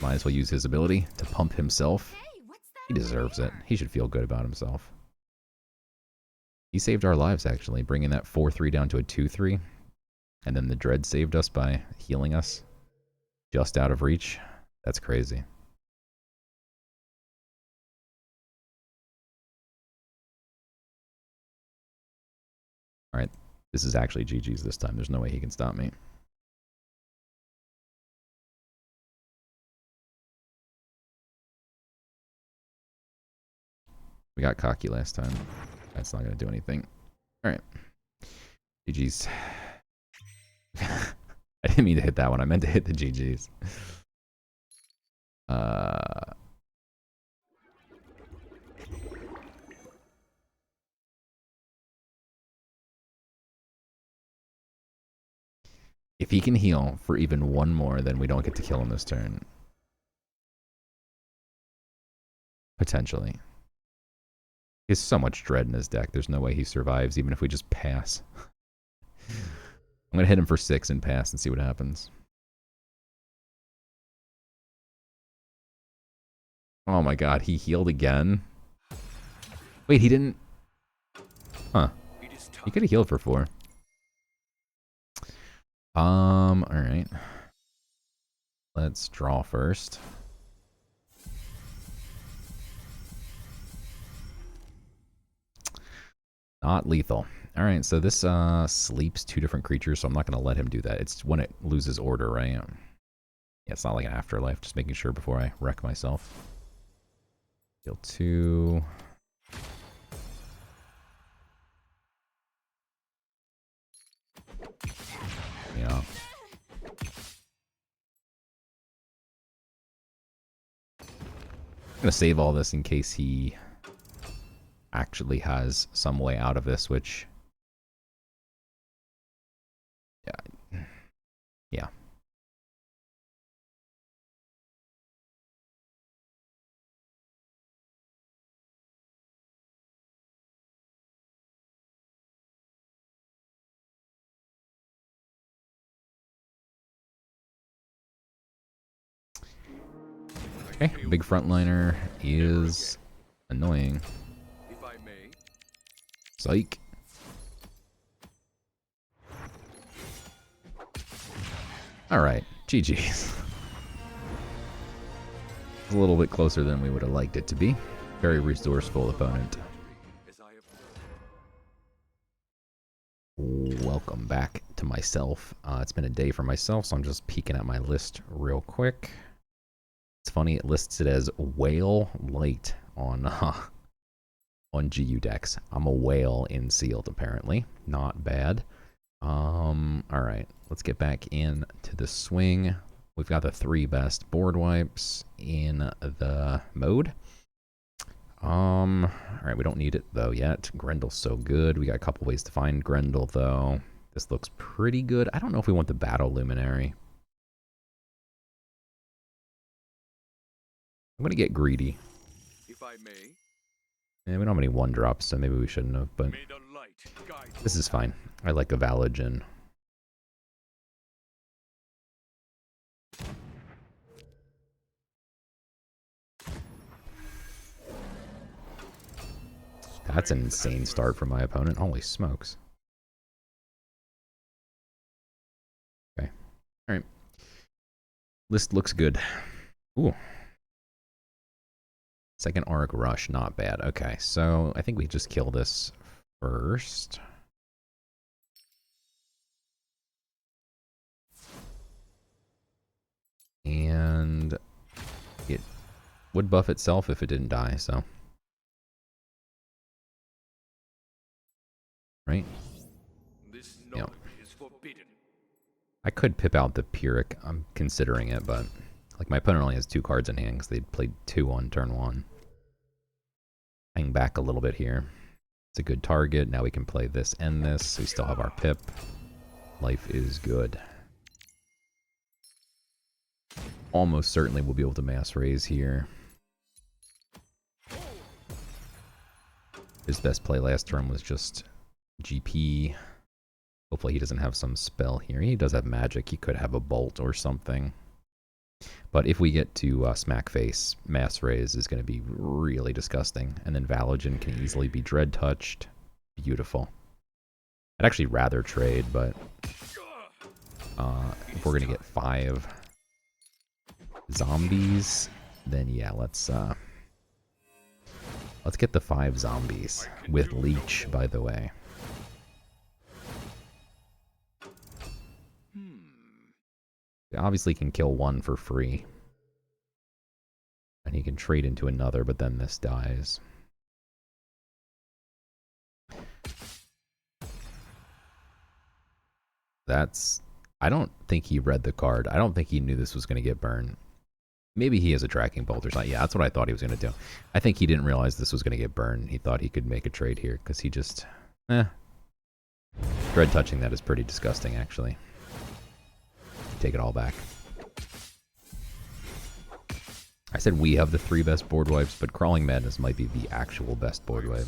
might as well use his ability to pump himself. Hey, what's that? He deserves it. He should feel good about himself. He saved our lives, actually, bringing that 4-3 down to a 2-3. And then the Dread saved us by healing us just out of reach. That's crazy. Alright, this is actually GG's this time. There's no way he can stop me. We got cocky last time. That's not going to do anything. Alright. GG's. I didn't mean to hit that one. I meant to hit the GG's. If he can heal for even 1 more, then we don't get to kill him this turn. Potentially. He has so much Dread in his deck. There's no way he survives, even if we just pass. I'm going to hit him for 6 and pass and see what happens. Oh my god, he healed again? Wait, he didn't... Huh. He could have healed for 4. Alright. Let's draw first. Not lethal. Alright, so this sleeps 2 different creatures, so I'm not going to let him do that. It's when it loses order, right? Yeah, it's not like an afterlife. Just making sure before I wreck myself. Deal 2. Yeah. I'm going to save all this in case he actually has some way out of this, which... Yeah. Okay, big frontliner is annoying. If I may. Psych. Alright, GG's. A little bit closer than we would have liked it to be. Very resourceful opponent. As I have Welcome back to myself. It's been a day for myself, so I'm just peeking at my list real quick. It's funny, it lists it as Whale Light on GU decks. I'm a whale in sealed, apparently. Not bad. Alright, let's get back into the swing. We've got the 3 best board wipes in the mode. Alright, we don't need it though yet. Grendel's so good. We got a couple ways to find Grendel though. This looks pretty good. I don't know if we want the Battle Luminary. I'm gonna get greedy. If I may. Yeah, we don't have any 1-drops, so maybe we shouldn't have, but May the light guide This is fine. I like a Valagen. That's an insane start for my opponent. Holy smokes. Okay. All right. List looks good. Ooh. Second Auric Rush, not bad. Okay, so I think we just kill this first. And it would buff itself if it didn't die, so. Right? This knowledge is forbidden. I could pip out the Pyrrhic. I'm considering it, but like my opponent only has 2 cards in hand because they played 2 on turn 1. Hang back a little bit here. It's a good target. Now we can play this and this. We still have our pip. Life is good. Almost certainly we'll be able to mass raise here. His best play last turn was just GP. Hopefully he doesn't have some spell here. He does have magic. He could have a bolt or something. But if we get to Smack Face, Mass Raise is going to be really disgusting. And then Valagen can easily be Dread Touched. Beautiful. I'd actually rather trade, but if we're going to get 5 zombies, then yeah, let's get the 5 zombies. With Leech, by the way. Obviously can kill 1 for free. And he can trade into another, but then this dies. I don't think he read the card. I don't think he knew this was going to get burned. Maybe he has a tracking bolt or something. Yeah, that's what I thought he was going to do. I think he didn't realize this was going to get burned. He thought he could make a trade here because he just... Dread touching that is pretty disgusting, actually. Take it all back. I said we have the 3 best board wipes, but Crawling Madness might be the actual best board wipe.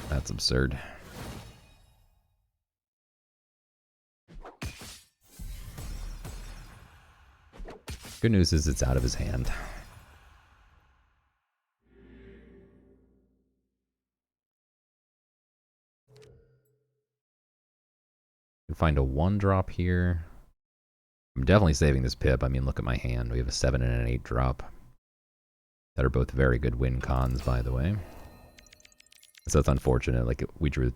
That's absurd. Good news is it's out of his hand. Can find a 1-drop here. I'm definitely saving this pip. I mean, look at my hand. We have a 7 and an 8 drop. That are both very good win cons, by the way. So it's unfortunate. Like, we drew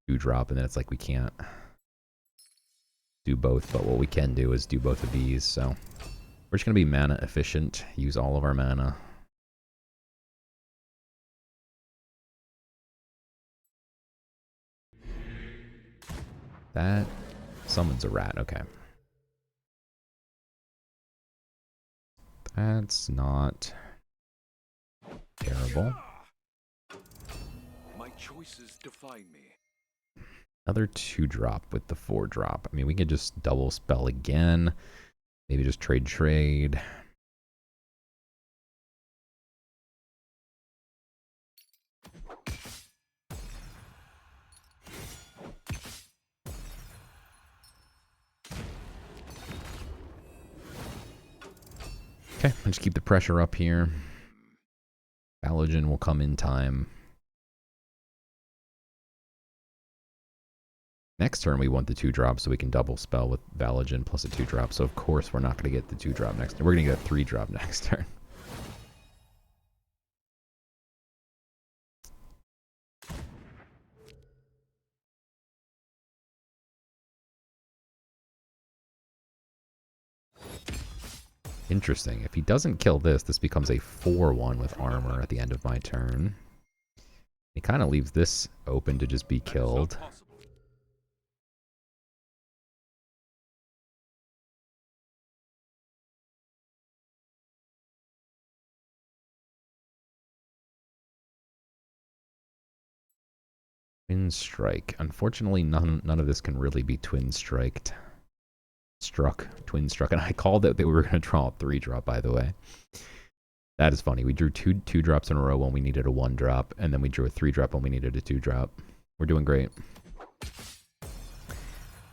2-drop, and then it's like we can't do both. But what we can do is do both of these. So we're just going to be mana efficient. Use all of our mana. That summons a rat. Okay. That's not terrible. My choices define me. Another 2-drop with the 4-drop. I mean, we could just double spell again. Maybe just trade. Okay, I'll just keep the pressure up here. Valagen will come in time. Next turn we want the 2-drop so we can double spell with Valagen plus a 2-drop. So of course we're not going to get the 2-drop next turn. We're going to get a 3-drop next turn. Interesting. If he doesn't kill this, this becomes a 4-1 with armor at the end of my turn. He kind of leaves this open to just be killed. Twin Strike. Unfortunately, none of this can really be Twin Striked. Twin Struck. And I called it that we were going to draw a 3-drop, by the way. That is funny. We drew two drops in a row when we needed a 1-drop, and then we drew a 3-drop when we needed a 2-drop. We're doing great.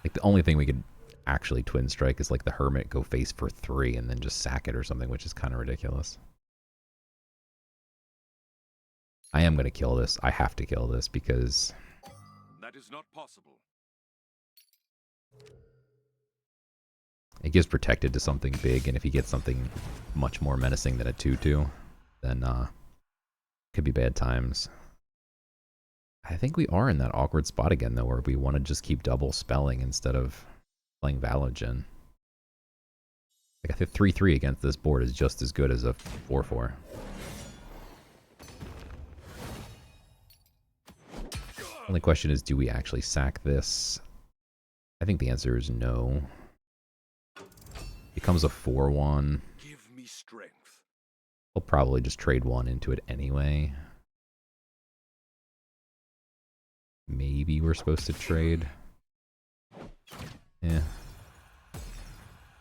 Like, the only thing we could actually twin strike is like the Hermit go face for 3 and then just sack it or something, which is kind of ridiculous. I am going to kill this. I have to kill this because... That is not possible. It gives protected to something big, and if he gets something much more menacing than a 2-2, then could be bad times. I think we are in that awkward spot again, though, where we want to just keep double spelling instead of playing Valogen. Like, I think 3-3 against this board is just as good as a 4-4. Only question is, do we actually sack this? I think the answer is no. Becomes a 4-1. Give me strength. We'll probably just trade 1 into it anyway. Maybe we're supposed to trade. Yeah.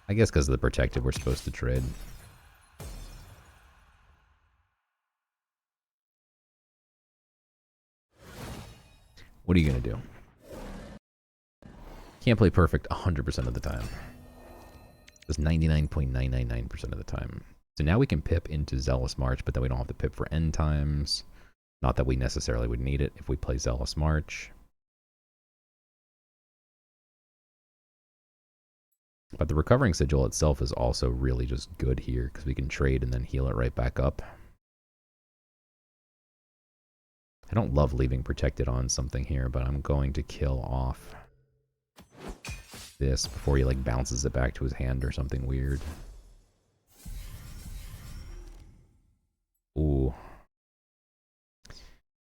I guess because of the protected, we're supposed to trade. What are you going to do? Can't play perfect 100% of the time. Just 99.999% of the time. So now we can pip into Zealous March, but then we don't have to pip for end times. Not that we necessarily would need it if we play Zealous March. But the Recovering Sigil itself is also really just good here, because we can trade and then heal it right back up. I don't love leaving protected on something here, but I'm going to kill off this before he like bounces it back to his hand or something weird. Ooh.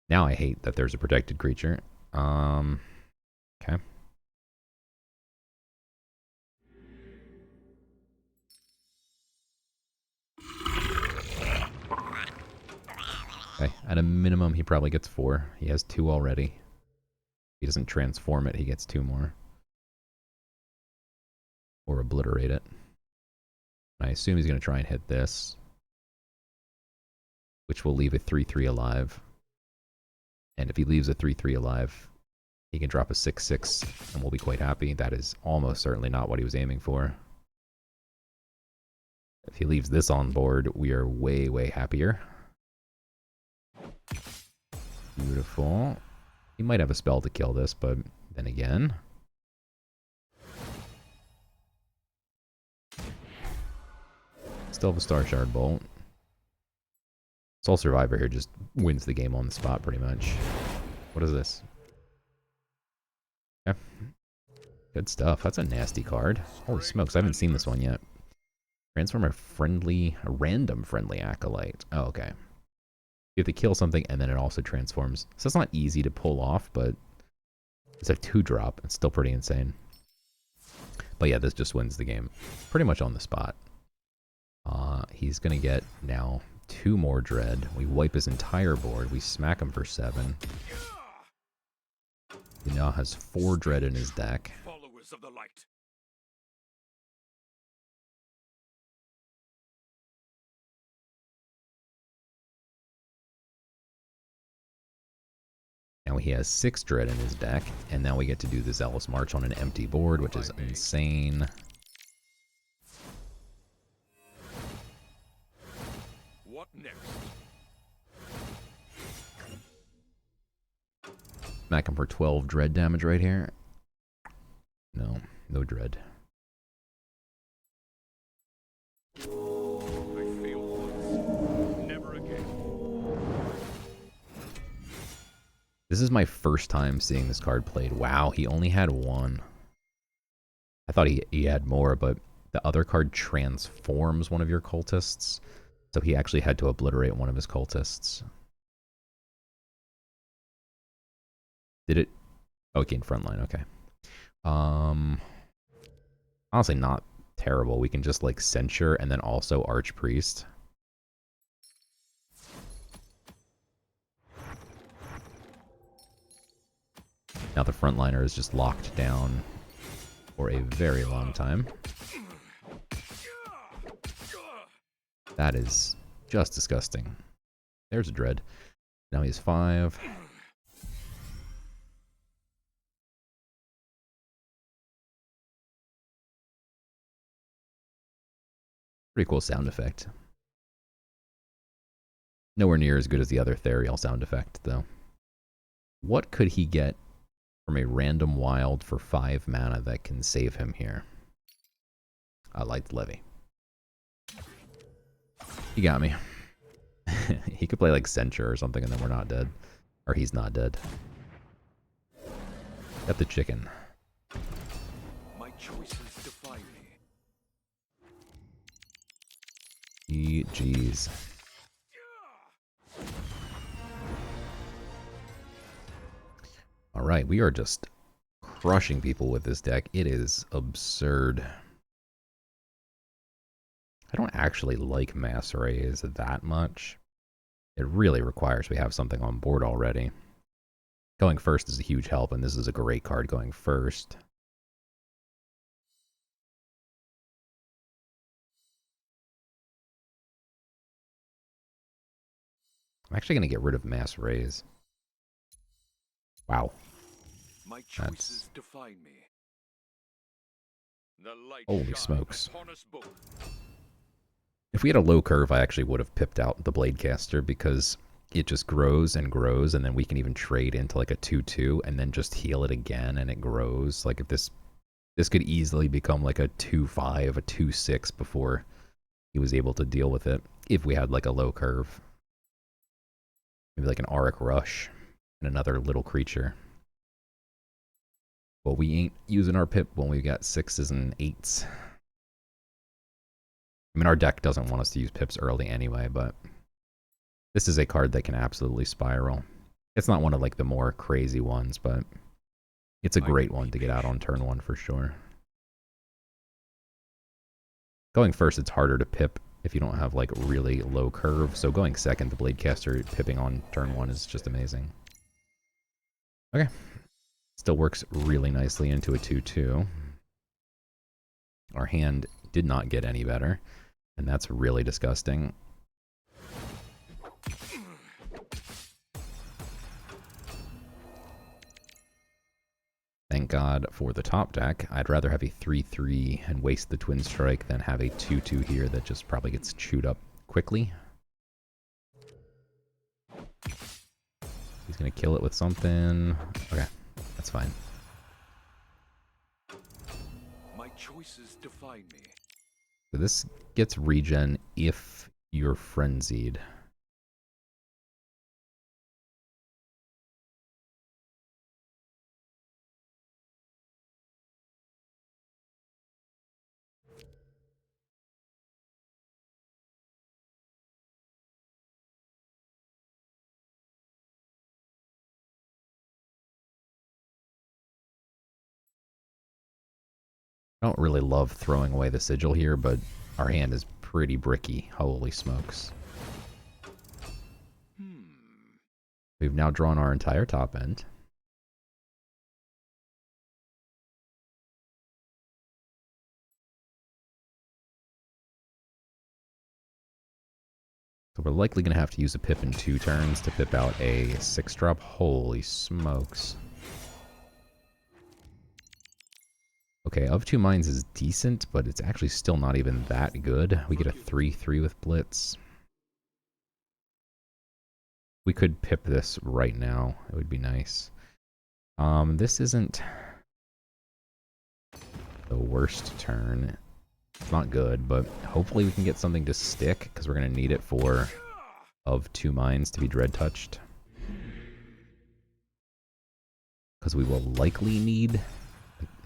Now I hate that there's a protected creature. Okay. Okay, at a minimum he probably gets 4. He has 2 already. If he doesn't transform it, he gets 2 more. Or obliterate it. I assume he's going to try and hit this, which will leave a 3-3 alive. And if he leaves a 3-3 alive, he can drop a 6-6 and we'll be quite happy. That is almost certainly not what he was aiming for. If he leaves this on board, we are way, way happier. Beautiful. He might have a spell to kill this, but then again... Still have a Star Shard Bolt. Soul Survivor here just wins the game on the spot, pretty much. What is this? Okay. Good stuff. That's a nasty card. Holy smokes, I haven't seen this one yet. Transform a random friendly acolyte. Oh, okay. You have to kill something, and then it also transforms. So it's not easy to pull off, but it's a 2-drop. It's still pretty insane. But yeah, this just wins the game. Pretty much on the spot. He's going to get now 2 more Dread. We wipe his entire board. We smack him for 7. He now has 4 Dread in his deck. Followers of the light. Now he has 6 Dread in his deck, and now we get to do the Zealous March on an empty board, which is insane. What next? Smack him for 12 Dread damage right here. No, no Dread. I failed once. Never again. This is my first time seeing this card played. Wow, he only had 1. I thought he had more, but the other card transforms one of your cultists. So he actually had to obliterate one of his cultists. Did it? Oh, it gained frontline. Okay. Honestly, not terrible. We can just like censure and then also Archpriest. Now the frontliner is just locked down for a very long time. That is Just disgusting. There's a dread. Now he's 5. Pretty cool sound effect. Nowhere near as good as the other Therial sound effect, though. What could he get from a random wild for 5 mana that can save him here? I liked Levy. He got me. He could play like Censure or something and then we're not dead. Or he's not dead. Got the chicken. My choices define me. GG's. Alright, we are just crushing people with this deck. It is absurd. I don't actually like Mass Rays that much. It really requires we have something on board already. Going first is a huge help, and this is a great card going first. I'm actually going to get rid of Mass Rays. Wow. My choices define me. The light Holy smokes. upon us both. If we had a low curve, I actually would have pipped out the Bladecaster because it just grows and grows, and then we can even trade into like a 2-2 and then just heal it again, and it grows. Like if this could easily become like a 2-5, a 2-6 before he was able to deal with it if we had like a low curve. Maybe like an Auric Rush and another little creature. But we ain't using our pip when we got 6s and 8s. I mean, our deck doesn't want us to use pips early anyway, but this is a card that can absolutely spiral. It's not one of like the more crazy ones, but it's a great one to get out on turn 1 for sure. Going first, it's harder to pip if you don't have like really low curve. So going second, the Bladecaster pipping on turn 1 is just amazing. Okay. Still works really nicely into a 2-2. Our hand did not get any better, and that's really disgusting. Thank God for the top deck. I'd rather have a 3-3 and waste the Twin Strike than have a 2-2 here that just probably gets chewed up quickly. He's going to kill it with something. Okay, that's fine. My choices define me. So this gets regen if you're frenzied. I don't really love throwing away the sigil here, but our hand is pretty bricky. Holy smokes. We've now drawn our entire top end. So we're likely going to have to use a pip in 2 turns to pip out a 6-drop. Holy smokes. Okay, of 2 Minds is decent, but it's actually still not even that good. We get a 3-3 with Blitz. We could pip this right now. It would be nice. This isn't the worst turn. It's not good, but hopefully we can get something to stick, because we're going to need it for of 2 Minds to be Dread Touched. Because we will likely need,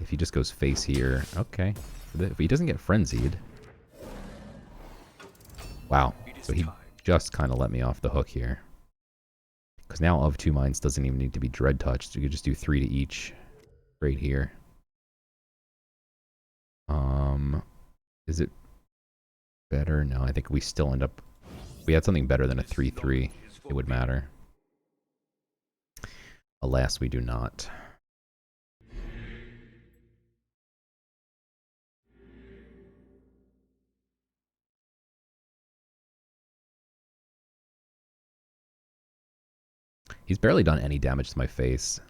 if he just goes face here, okay. If he doesn't get Frenzied. Wow, so he just kind of let me off the hook here. Because now of 2 Minds doesn't even need to be Dread Touched. You could just do 3 to each right here. Is it better? No, I think we still end up... If we had something better than a 3-3, it would matter. Alas, we do not. He's barely done any damage to my face.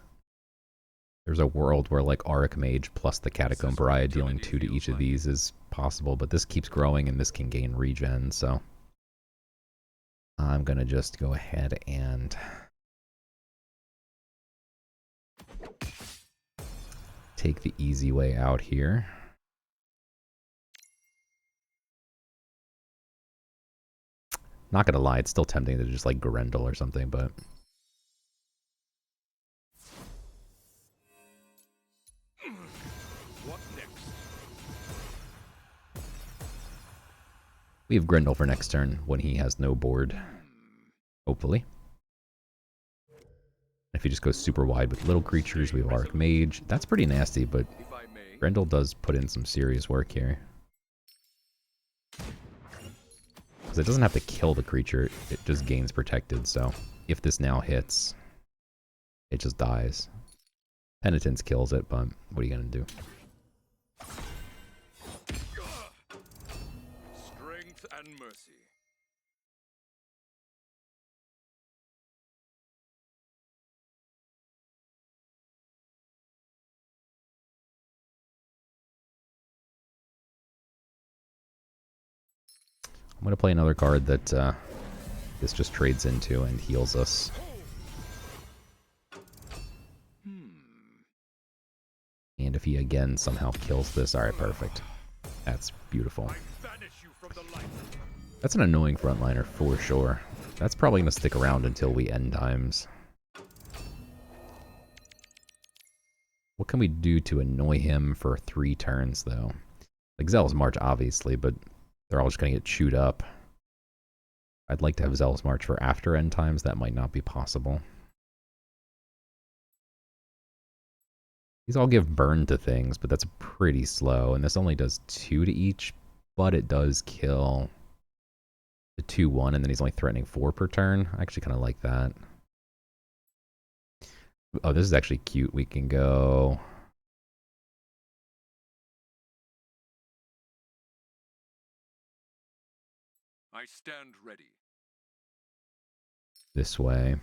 There's a world where like Auric Mage plus the Catacomb Pariah dealing 2 to each of these is possible, but this keeps growing and this can gain regen, so I'm gonna just go ahead and take the easy way out here. Not gonna lie, it's still tempting to just like Grendel or something, but What next? we have Grendel for next turn when he has no board. Hopefully. If he just goes super wide with little creatures, we have Auric Mage. That's pretty nasty, but If I may. Grendel does put in some serious work here. Because it doesn't have to kill the creature, it just gains protected, so if this now hits, it just dies. Penitence kills it, but what are you going to do? Strength and mercy. I'm going to play another card that this just trades into and heals us. And if he again somehow kills this, alright, perfect. That's beautiful. I banish you from the light. That's an annoying frontliner for sure. That's probably going to stick around until we end times. What can we do to annoy him for 3 turns, though? Like Zealous March, obviously, but they're all just going to get chewed up. I'd like to have Zealous March for after end times. That might not be possible. These all give burn to things, but that's pretty slow. And this only does 2 to each, but it does kill the 2/1, and then he's only threatening 4 per turn. I actually kind of like that. Oh, this is actually cute. We can go... I stand ready. this way,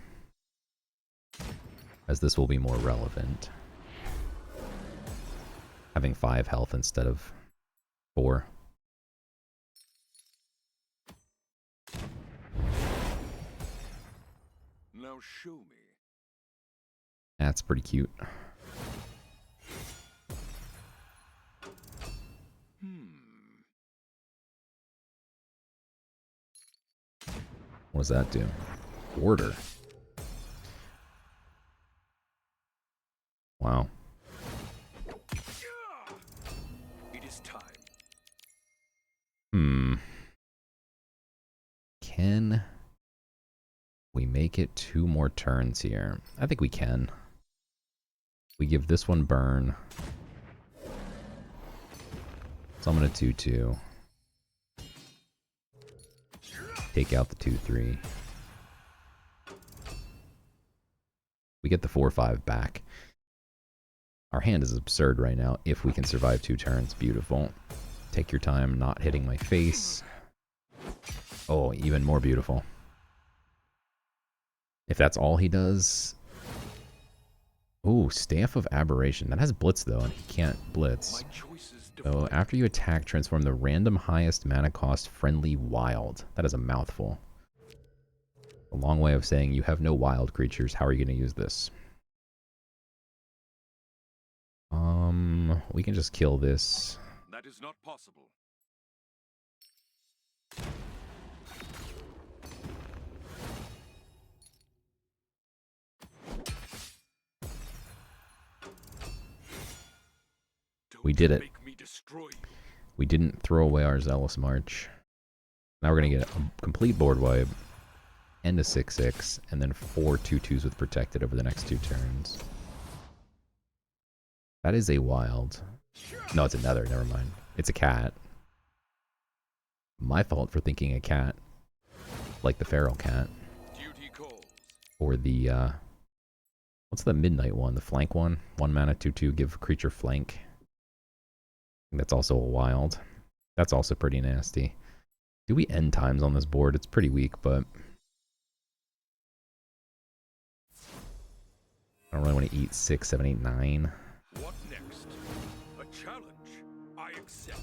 as this will be more relevant. Having 5 health instead of 4. Now show me. That's pretty cute. What does that do? Order. Wow. It is time. Can we make it 2 more turns here? I think we can. We give this one burn. Summon a 2/2. Take out the 2/3. We get the 4/5 back. Our hand is absurd right now. If we can survive 2 turns, beautiful. Take your time, not hitting my face. Oh, even more beautiful. If that's all he does... Ooh, Staff of Aberration. That has Blitz, though, and he can't Blitz. My choices So define. after you attack, transform the random highest mana cost friendly wild. That is a mouthful. A long way of saying you have no wild creatures. How are you going to use this? We can just kill this. That is not possible. We did it. Make me destroy you. We didn't throw away our Zealous March. Now we're going to get a complete board wipe. And a 6/6. And then 4 2/2s with Protected over the next 2 turns. That is a wild. No, it's a nether. Never mind. It's a cat. My fault for thinking a cat. Like the feral cat. Duty calls. Or the, what's the midnight one? The flank one? 1 mana, 2/2, give creature flank. I think that's also a wild. That's also pretty nasty. Do we end times on this board? It's pretty weak, but... I don't really want to eat 6, 7, 8, 9. What next? A challenge? I accept.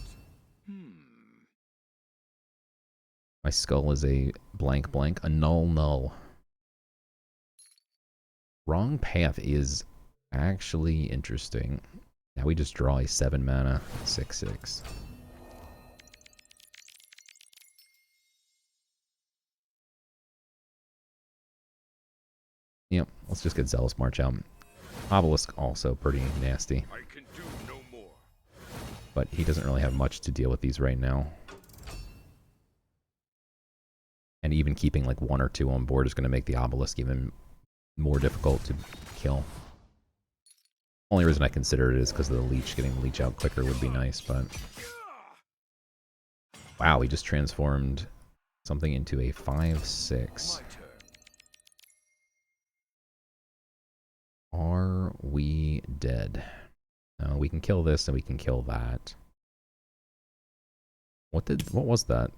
My skull is a blank blank, a null null. Wrong path is actually interesting. Now we just draw a 7 mana 6/6. Yep, let's just get Zealous March out. Obelisk also pretty nasty. I can do no more. But he doesn't really have much to deal with these right now. And even keeping like 1 or 2 on board is going to make the Obelisk even more difficult to kill. Only reason I consider it is because of the Leech. Getting the Leech out quicker would be nice, but... Wow, he just transformed something into a 5/6. Are we dead? No, we can kill this and we can kill that. What was that?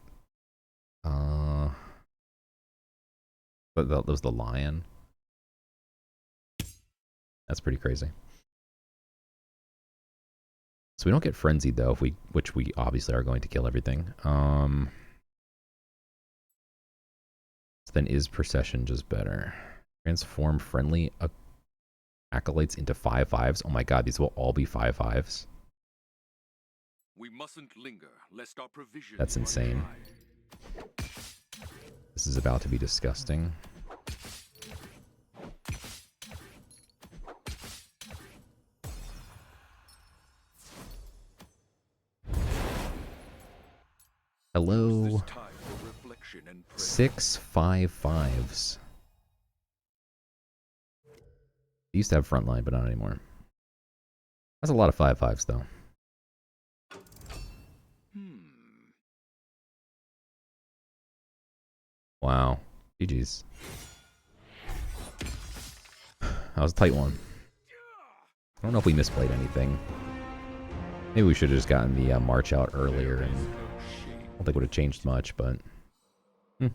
That was the lion. That's pretty crazy. So we don't get frenzied though, which we obviously are going to kill everything. So then is procession just better? Transform friendly acolytes into 5/5s. Oh my god, these will all be 5/5s. We mustn't linger, lest our provisions. That's insane. This is about to be disgusting. Hello. 6 5/5s. They used to have frontline, but not anymore. That's a lot of 5/5s, though. Wow. GG's. That was a tight one. I don't know if we misplayed anything. Maybe we should have just gotten the march out earlier, and I don't think it would have changed much, but... Yeah,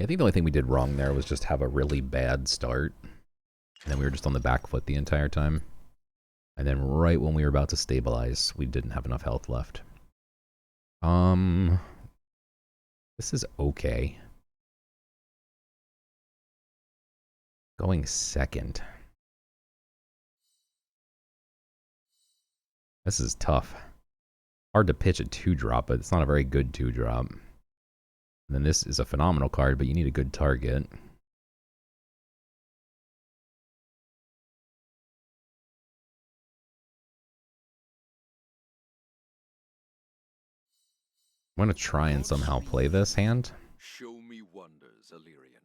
I think the only thing we did wrong there was just have a really bad start. And then we were just on the back foot the entire time. And then right when we were about to stabilize, we didn't have enough health left. This is okay. Going second. This is tough. Hard to pitch a 2-drop, but it's not a very good 2-drop. And then this is a phenomenal card, but you need a good target. I'm going to try and somehow play this hand. Show me wonders, Illyrian.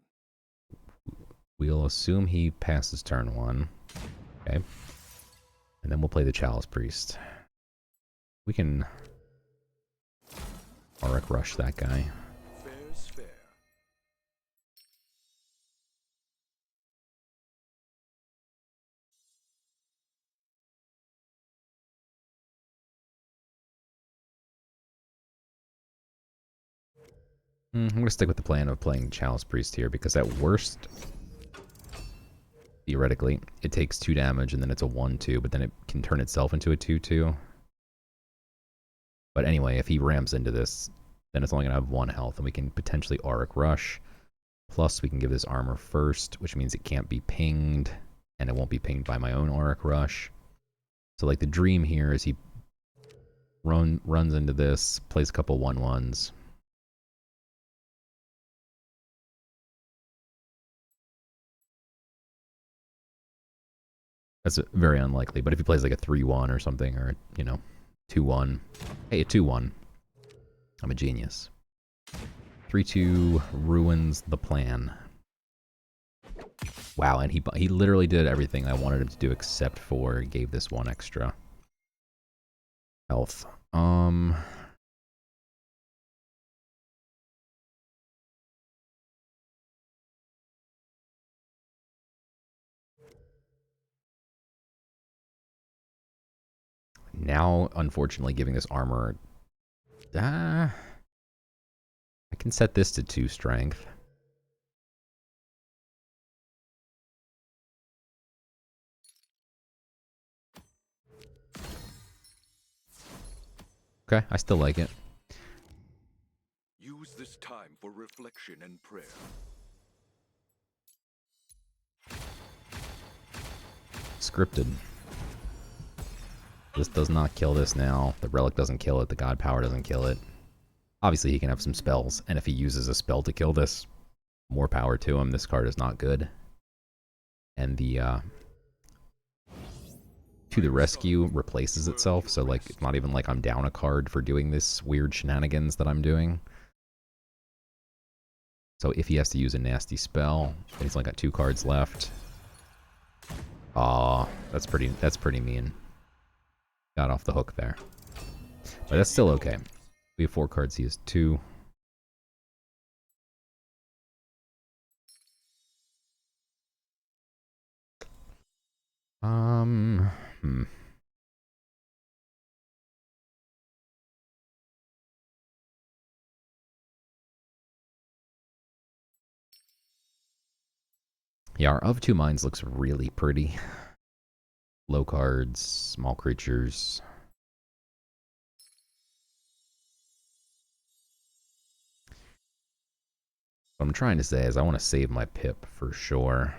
We'll assume he passes turn 1. Okay. And then we'll play the Chalice Priest. We can Auric Rush that guy. Fair's fair. I'm going to stick with the plan of playing Chalice Priest here, because at worst, theoretically, it takes 2 damage and then it's a 1/2, but then it can turn itself into a 2/2. But anyway, if he ramps into this, then it's only going to have 1 health, and we can potentially Auric Rush. Plus, we can give this armor first, which means it can't be pinged, and it won't be pinged by my own Auric Rush. So, like, the dream here is he runs into this, plays a couple 1/1s. That's very unlikely, but if he plays like a 3/1 or something, or, you know, 2/1. Hey, a 2/1. I'm a genius. 3/2 ruins the plan. Wow, and he literally did everything I wanted him to do except for gave this 1 extra health. Now, unfortunately, giving this armor... I can set this to 2 strength. Okay, I still like it. Use this time for reflection and prayer. Scripted. This does not kill this now. The relic doesn't kill it. The god power doesn't kill it. Obviously, he can have some spells, and if he uses a spell to kill this, more power to him. This card is not good. And the to the rescue replaces itself, so like it's not even like I'm down a card for doing this weird shenanigans that I'm doing. So if he has to use a nasty spell, he's only got 2 cards left. Aw, that's pretty mean. Got off the hook there. But that's still okay. We have 4 cards, he has 2. Yeah, our of 2 Minds looks really pretty. Low cards, small creatures. What I'm trying to say is I want to save my pip for sure.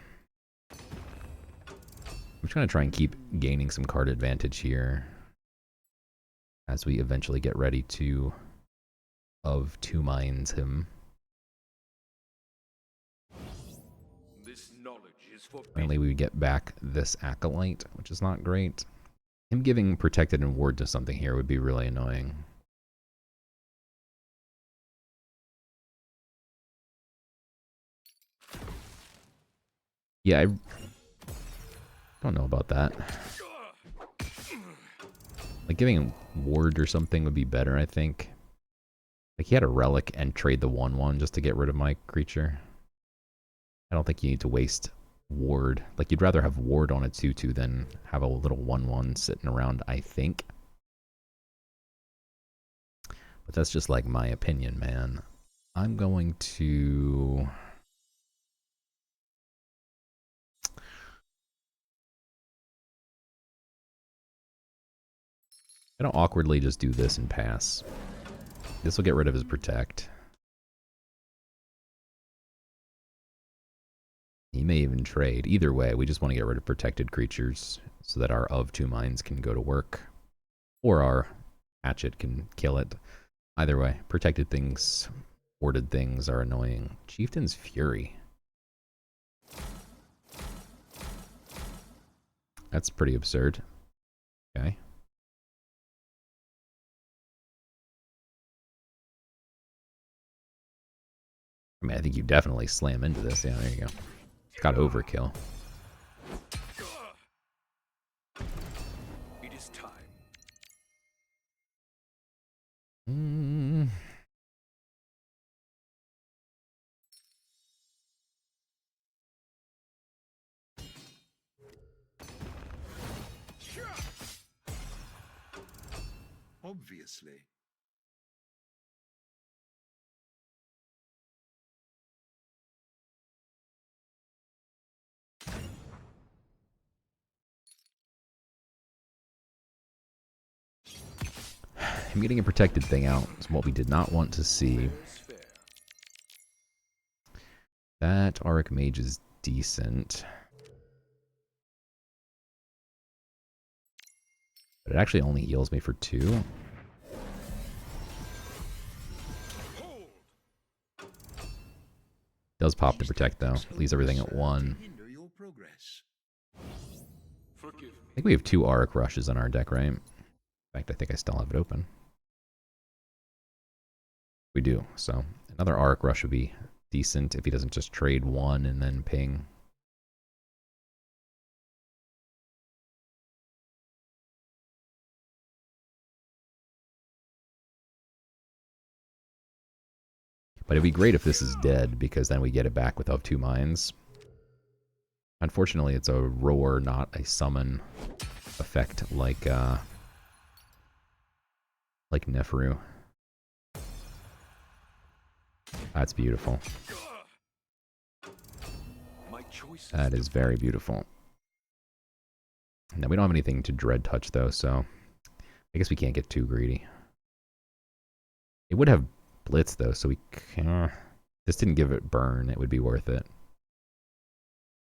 I'm just going to try and keep gaining some card advantage here as we eventually get ready to of 2 Minds him. This knowledge is for Finally, we get back this Acolyte, which is not great. Him giving Protected and Ward to something here would be really annoying. Yeah, I don't know about that. Like, giving him Ward or something would be better, I think. Like, he had a Relic and trade the 1/1 just to get rid of my creature. I don't think you need to waste Ward. Like, you'd rather have Ward on a 2/2 than have a little 1/1 sitting around, I think. But that's just, like, my opinion, man. I'm going to... I don't awkwardly just do this and pass. This will get rid of his Protect. He may even trade. Either way, we just want to get rid of protected creatures so that our of 2 Minds can go to work. Or our Hatchet can kill it. Either way, protected things, warded things are annoying. Chieftain's Fury. That's pretty absurd. Okay. I mean, I think you definitely slam into this. Yeah, there you go. It's got overkill. It is time. Obviously. Him getting a protected thing out is what we did not want to see. That Archmage is decent. But it actually only heals me for 2. Does pop the Protect, though. Leaves everything at 1. I think we have 2 Auric Rushes on our deck, right? In fact, I think I still have it open. We do, so another Auric Rush would be decent if he doesn't just trade 1 and then ping. But it'd be great if this is dead, because then we get it back with of 2 Minds. Unfortunately, it's a roar, not a summon effect like Neferu. That's beautiful. That is very beautiful. Now, we don't have anything to Dread Touch, though, so I guess we can't get too greedy. It would have Blitz, though, so we... this didn't give it burn. It would be worth it.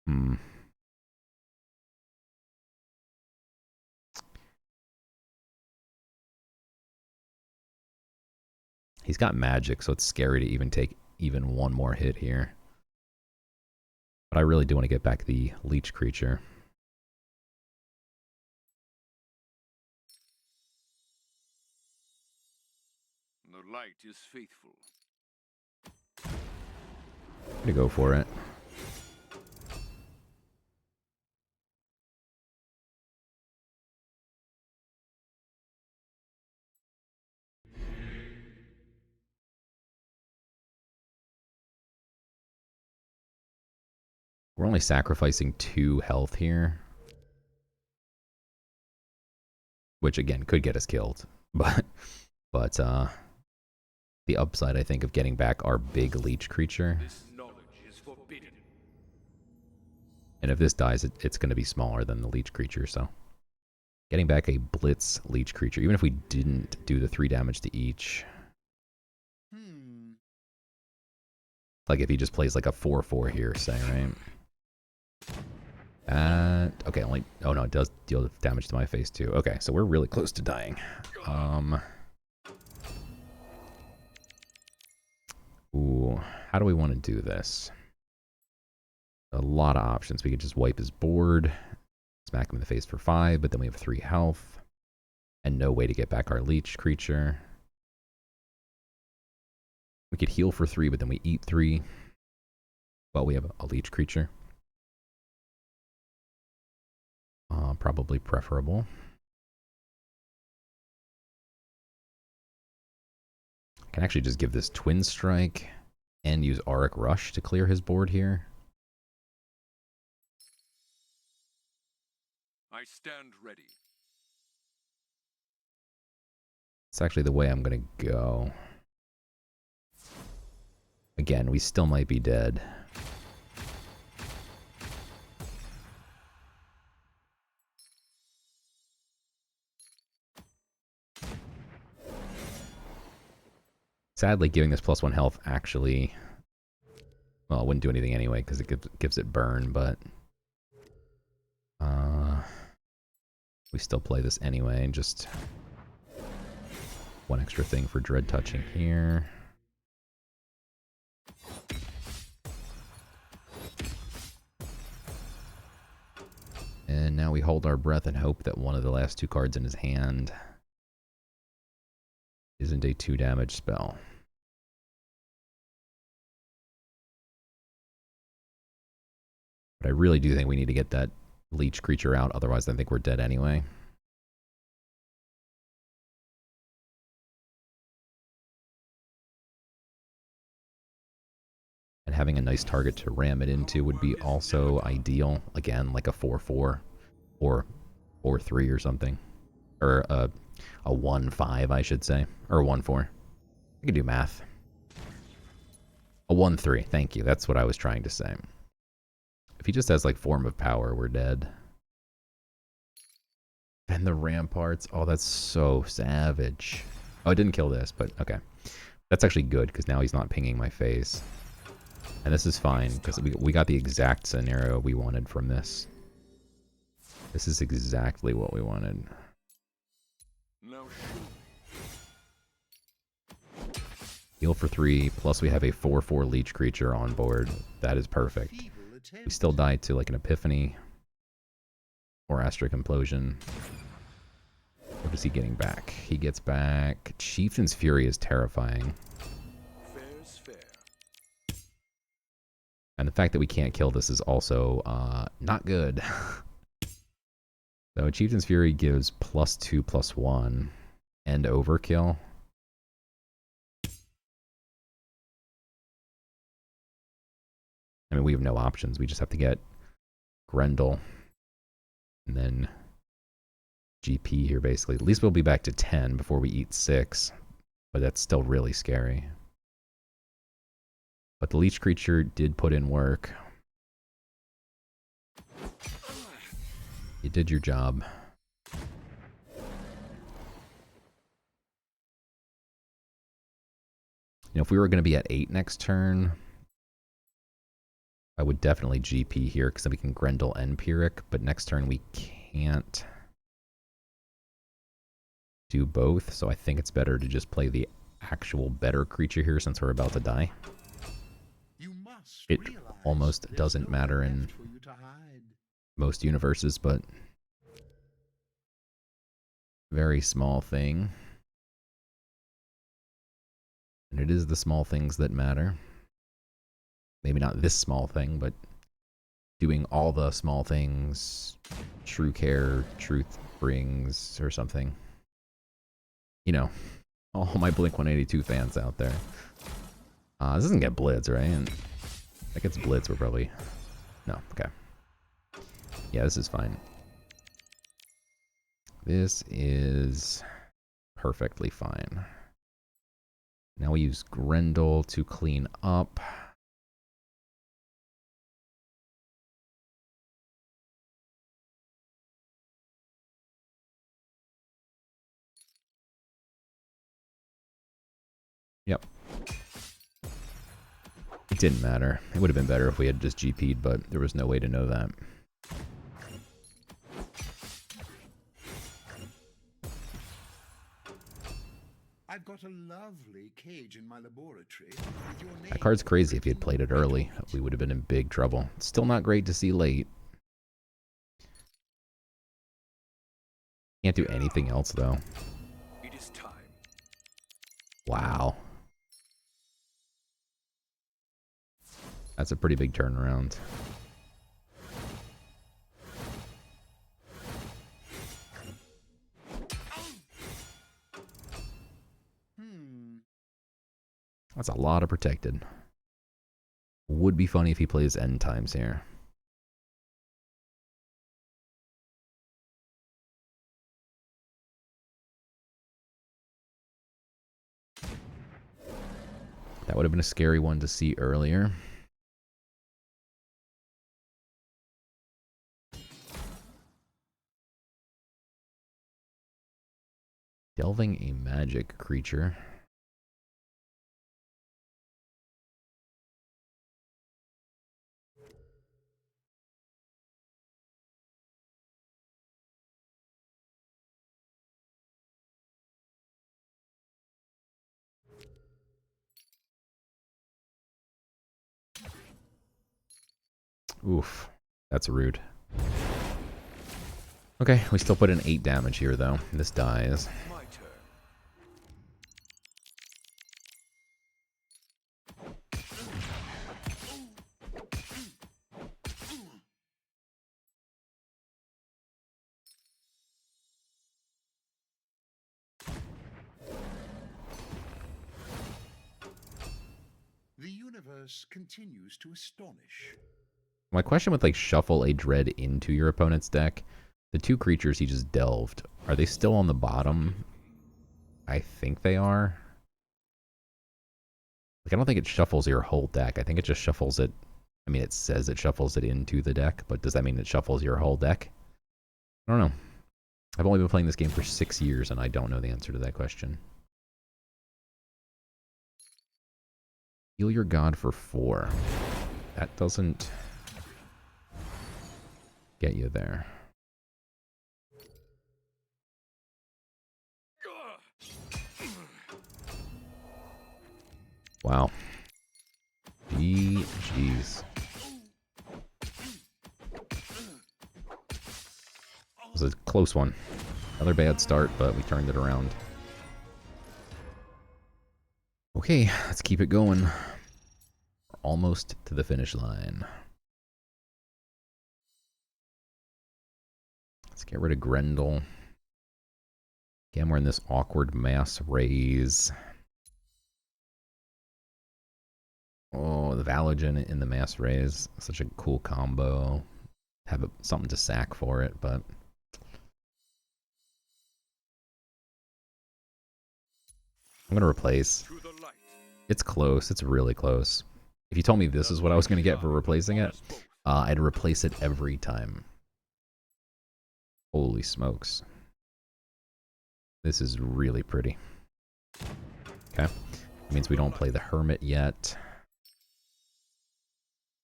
Hmm. He's got magic, so it's scary to even take even one more hit here. But I really do want to get back the leech creature. The light is faithful. I'm gonna go for it. We're only sacrificing 2 health here. Which, again, could get us killed. But the upside, I think, of getting back our big leech creature. This knowledge is forbidden. And if this dies, it's going to be smaller than the leech creature, so... Getting back a blitz leech creature, even if we didn't do the 3 damage to each. Like if he just plays like a 4/4 here, say, right? Okay, only... Oh no, it does deal damage to my face too. Okay, so we're really close to dying. Ooh, how do we want to do this? A lot of options. We could just wipe his board, smack him in the face for 5, but then we have 3 health, and no way to get back our leech creature. We could heal for 3, but then we eat 3. Well, we have a leech creature. Probably preferable. I can actually just give this Twin Strike and use Auric Rush to clear his board here. I stand ready. It's actually the way I'm going to go. Again, we still might be dead. Sadly, giving this +1 health actually... Well, it wouldn't do anything anyway because it gives it burn, but... we still play this anyway, just... One extra thing for Dread Touching here. And now we hold our breath and hope that one of the last 2 cards in his hand isn't a 2 damage spell. But I really do think we need to get that leech creature out, otherwise I think we're dead anyway. And having a nice target to ram it into would be also ideal. Again, like a 4/4 or 4/3 or something. Or a 1/5, I should say. Or a 1/4. I can do math. A 1/3, thank you. That's what I was trying to say. If he just has like Form of Power, we're dead. And the ramparts. Oh, that's so savage. Oh, it didn't kill this, but okay. That's actually good, because now he's not pinging my face. And this is fine, because we got the exact scenario we wanted from this. This is exactly what we wanted. Now Heal for 3, plus we have a 4/4 leech creature on board. That is perfect. We still die to like an Epiphany. Or Astric Implosion. What is he getting back? He gets back... Chieftain's Fury is terrifying. fair's fair. And the fact that we can't kill this is also not good. So Chieftain's Fury gives +2/+1 and overkill. I mean, we have no options. We just have to get Grendel. And then GP here, basically. At least we'll be back to 10 before we eat 6. But that's still really scary. But the leech creature did put in work. You did your job. You know, if we were going to be at 8 next turn, I would definitely GP here because then we can Grendel and Pyrrhic, but next turn we can't do both, so I think it's better to just play the actual better creature here since we're about to die. It almost doesn't matter in most universes, but very small thing. And it is the small things that matter. Maybe not this small thing, but doing all the small things, true care, truth brings, or something. You know, all my Blink-182 fans out there. This doesn't get Blitz, right? And if it gets Blitz, we're probably... No, okay. Yeah, this is fine. This is perfectly fine. Now we use Grendel to clean up. Yep. It didn't matter. It would have been better if we had just GP'd, but there was no way to know that. I've got a lovely cage in my laboratory. That card's crazy. If he had played it early, we would have been in big trouble. Still not great to see late. Can't do anything else, though. It is time. Wow. That's a pretty big turnaround. That's a lot of protected. Would be funny if he plays end times here. That would have been a scary one to see earlier. Delving a magic creature. Oof, that's rude. Okay, we still put in 8 damage here, though. This dies. My turn. The universe continues to astonish. My question with, like, shuffle a dread into your opponent's deck, the 2 creatures he just delved, are they still on the bottom? I think they are. Like, I don't think it shuffles your whole deck. I think it just shuffles it. I mean, it says it shuffles it into the deck, but does that mean it shuffles your whole deck? I don't know. I've only been playing this game for 6 years, and I don't know the answer to that question. Heal your god for 4. That doesn't get you there. Wow. GG's. It was a close one. Another bad start, but we turned it around. Okay, let's keep it going. We're almost to the finish line. Let's get rid of Grendel. Again, we're in this awkward mass raise. Oh, the Valogen in the mass raise. Such a cool combo. Have something to sack for it, but... I'm going to replace. It's close. It's really close. If you told me this is what I was going to get for replacing it, I'd replace it every time. Holy smokes. This is really pretty. Okay. It means we don't play the Hermit yet.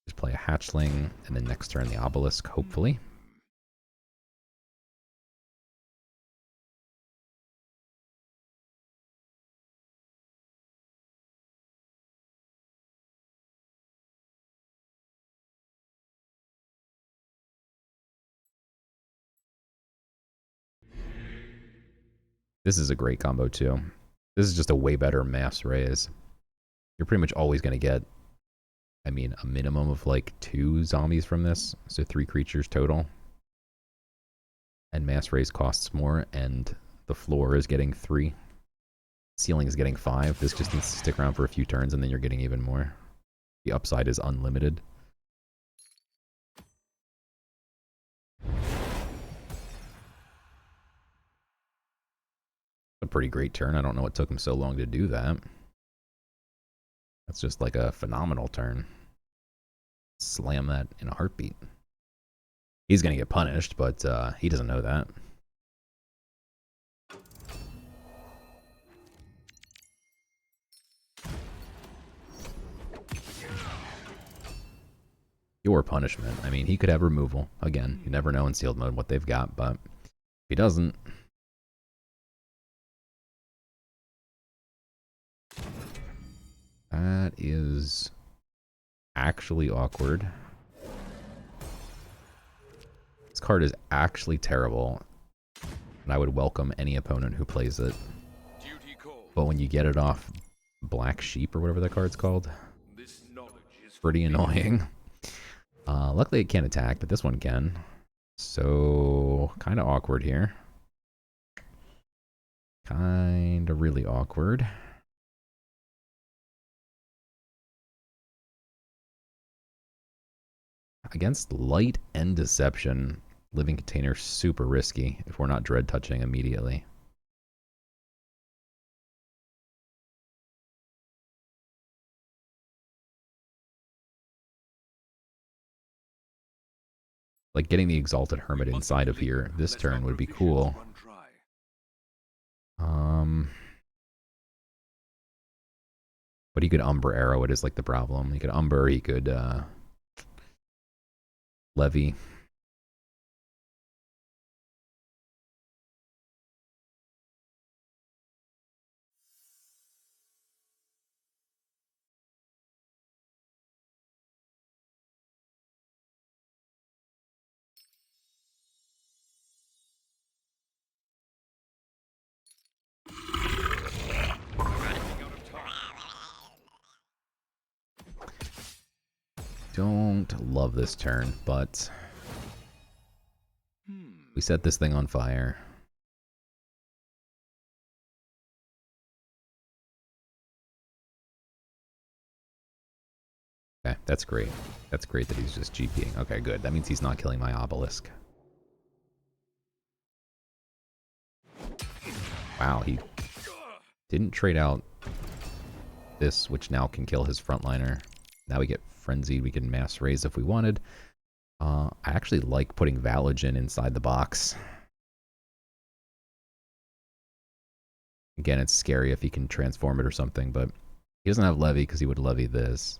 Just play a Hatchling, and then next turn the Obelisk, hopefully. This is a great combo, too. This is just a way better mass raise. You're pretty much always going to get, I mean, a minimum of like 2 zombies from this. So 3 creatures total. And mass raise costs more, and the floor is getting 3. Ceiling is getting 5. This just needs to stick around for a few turns, and then you're getting even more. The upside is unlimited. A pretty great turn. I don't know what took him so long to do that. That's just like a phenomenal turn. Slam that in a heartbeat. He's going to get punished, but he doesn't know that. Your punishment. I mean, he could have removal. Again, you never know in sealed mode what they've got, but if he doesn't... That is actually awkward. This card is actually terrible, and I would welcome any opponent who plays it. But when you get it off Black Sheep or whatever that card's called, pretty annoying. Luckily it can't attack, but this one can. So, kind of awkward here. Kind of really awkward. Against Light and Deception, Living Container super risky if we're not dread touching immediately. Like getting the Exalted Hermit inside of here this turn would be cool. But he could Umber Arrow it is like the problem. He could Umber, he could Levy. Don't love this turn, but we set this thing on fire. Okay, that's great. That's great that he's just GPing. Okay, good. That means he's not killing my Obelisk. Wow, he didn't trade out this, which now can kill his frontliner. Now we get Frenzied. We can mass raise if we wanted. I actually like putting Valogen inside the box. Again, it's scary if he can transform it or something, but he doesn't have Levy because he would Levy this.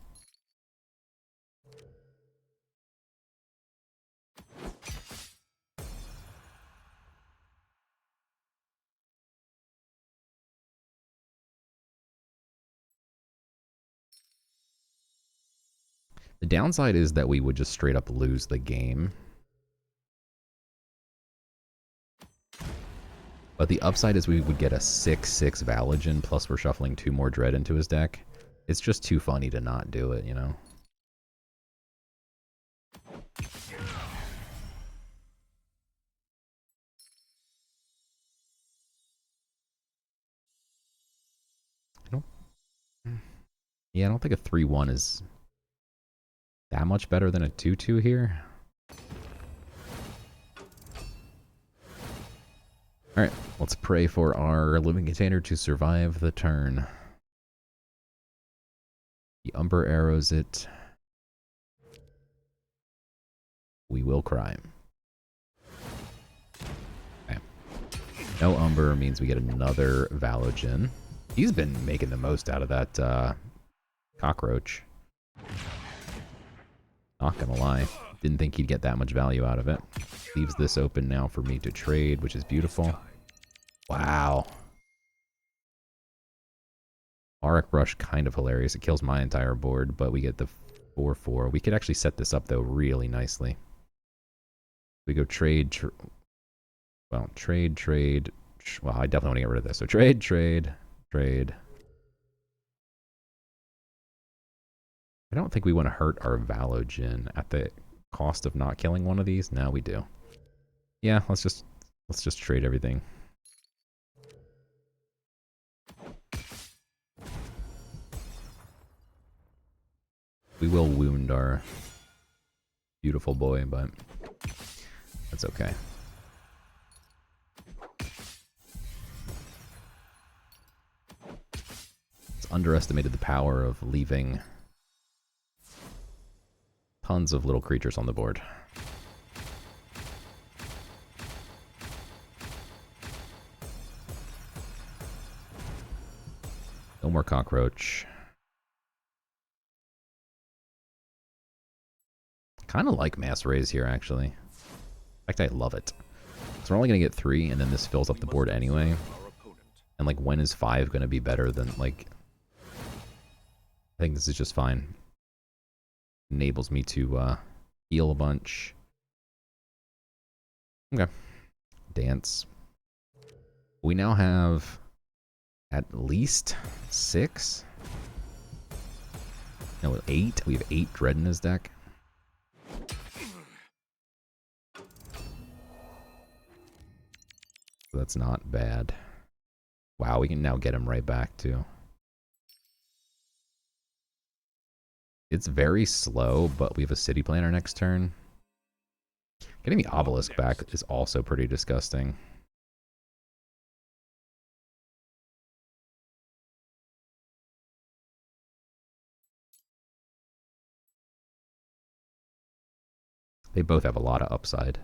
The downside is that we would just straight up lose the game. But the upside is we would get a 6/6 Valogen, plus we're shuffling 2 more Dread into his deck. It's just too funny to not do it, you know? Yeah, I don't think a 3/1 is that much better than a 2/2 here. Alright, let's pray for our Living Container to survive the turn. The Umber arrows it. We will cry. Okay. No Umber means we get another Valogen. He's been making the most out of that cockroach. Not gonna lie. Didn't think he'd get that much value out of it. Leaves this open now for me to trade, which is beautiful. Wow. Auric Rush, kind of hilarious. It kills my entire board, but we get the 4/4. We could actually set this up, though, really nicely. We go trade. Well, trade. Well, I definitely want to get rid of this. So trade. I don't think we want to hurt our Valogen at the cost of not killing one of these. Now we do. Yeah, let's just trade everything. We will wound our beautiful boy, but that's okay. It's underestimated the power of leaving tons of little creatures on the board. No more cockroach. Kind of like mass raise here, actually. In fact, I love it. So we're only going to get 3, and then this fills up the board anyway. And, like, when is 5 going to be better than, like... I think this is just fine. Enables me to heal a bunch. Okay. Dance. We now have at least 6? No, 8. We have 8 Dread in his deck. So that's not bad. Wow, we can now get him right back, too. It's very slow, but we have a city planner next turn. Getting the obelisk back is also pretty disgusting. They both have a lot of upside.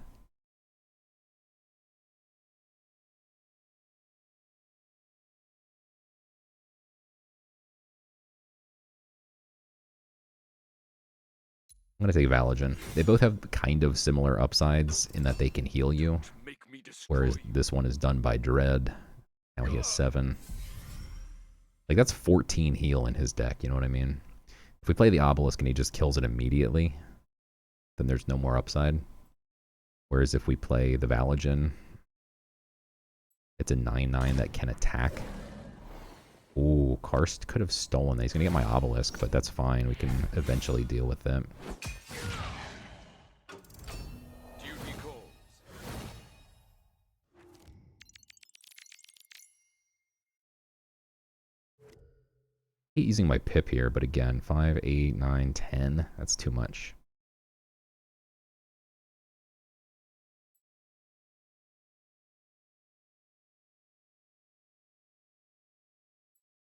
I'm going to take Valogen. They both have kind of similar upsides in that they can heal you, whereas this one is done by Dread. Now he has 7. Like, that's 14 heal in his deck, you know what I mean? If we play the Obelisk and he just kills it immediately, then there's no more upside. Whereas if we play the Valogen, it's a 9/9 that can attack. Ooh, Karst could have stolen that. He's going to get my Obelisk, but that's fine. We can eventually deal with that. I hate using my Pip here, but again, 5, 8, 9, 10. That's too much.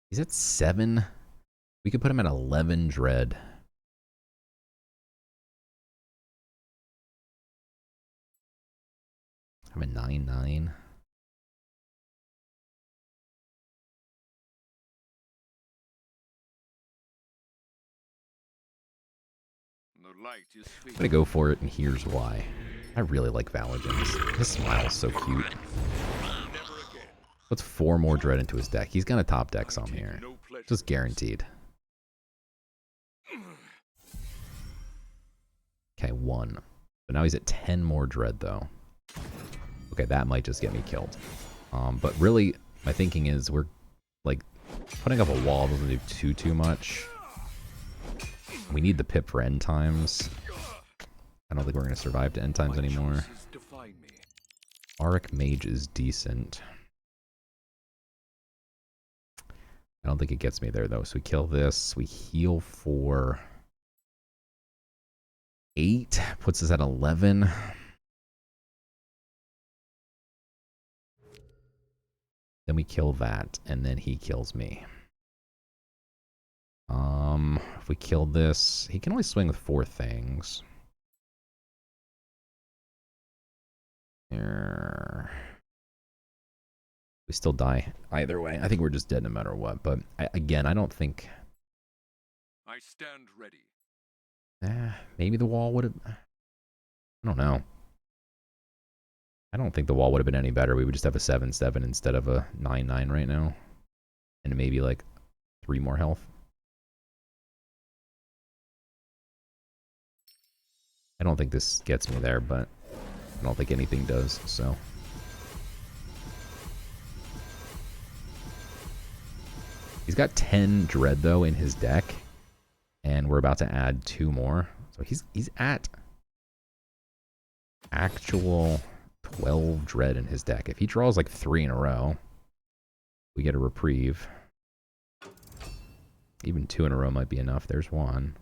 He's at 7. We could put him at 11 Dread. I'm at 9/9. I'm gonna go for it, and here's why. I really like Valogen. His smile is so cute. Puts 4 more Dread into his deck. He's gonna top deck some here. Just guaranteed. Okay, 1. So now he's at 10 more Dread, though. Okay, that might just get me killed. But really, my thinking is we're, like, putting up a wall doesn't do too much. We need the Pip for end times. I don't think we're going to survive to end times anymore. Auric Mage is decent. I don't think it gets me there, though. So we kill this. We heal for 8. Puts us at 11. Then we kill that, and then he kills me. If we kill this, he can only swing with 4 things. We still die either way. I think we're just dead no matter what. But again, I don't think. I stand ready. Maybe the wall would have. I don't know. I don't think the wall would have been any better. We would just have a 7/7 instead of a 9/9 right now, and maybe like 3 more health. I don't think this gets me there, but I don't think anything does, so. He's got 10 Dread, though, in his deck, and we're about to add 2 more. So he's at actual 12 Dread in his deck. If he draws like 3 in a row, we get a reprieve. Even 2 in a row might be enough. There's 1.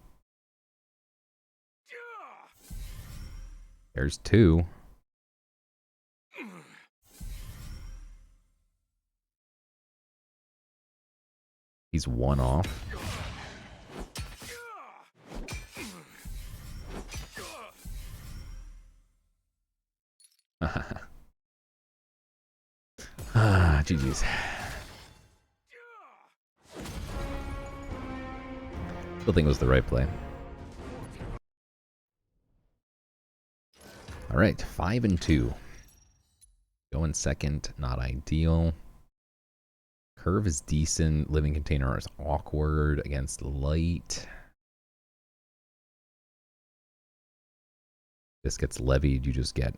There's 2. He's 1 off. GG's. Still think it was the right play. All right, 5-2. Going second, not ideal. Curve is decent. Living Container is awkward against light. This gets levied, you just get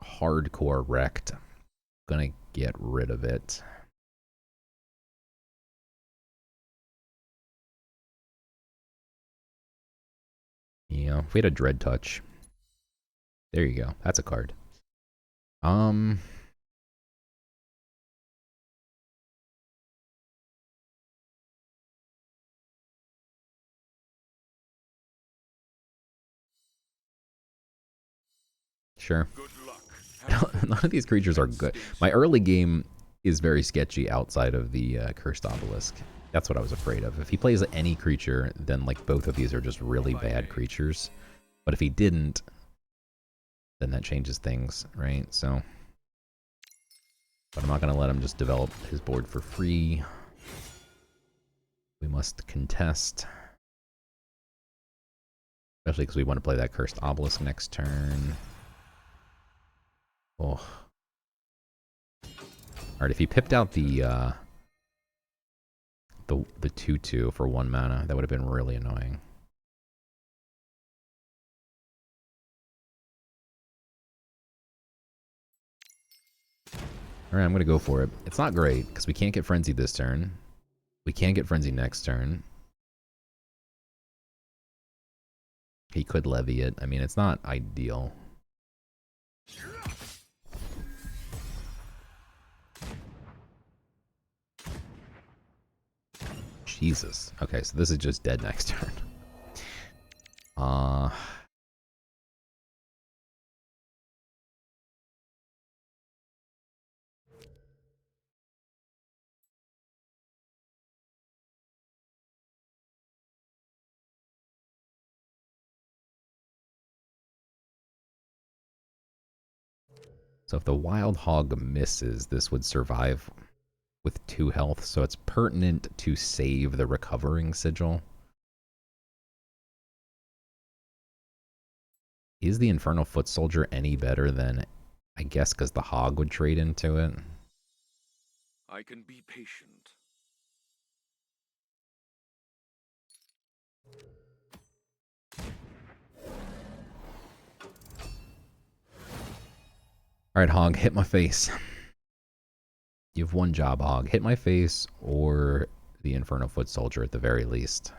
hardcore wrecked. Gonna get rid of it. Yeah, if we had a Dread Touch. There you go. That's a card. Sure. Good luck. None of these creatures are good. My early game is very sketchy outside of the Cursed Obelisk. That's what I was afraid of. If he plays any creature, then like both of these are just really bad creatures. But if he didn't, then that changes things, right? So, but I'm not going to let him just develop his board for free. We must contest. Especially because we want to play that Cursed Obelisk next turn. Oh. Alright, if he pipped out the 2/2 for 1 mana, that would have been really annoying. Alright, I'm going to go for it. It's not great, because we can't get Frenzied this turn. We can't get Frenzied next turn. He could levy it. I mean, it's not ideal. Jesus. Okay, so this is just dead next turn. So if the Wild Hog misses, this would survive with 2 health, so it's pertinent to save the Recovering Sigil. Is the Infernal Foot Soldier any better than, I guess, because the Hog would trade into it? I can be patient. Alright, Hog, hit my face. You have 1 job, Hog. Hit my face or the Infernal Foot Soldier at the very least.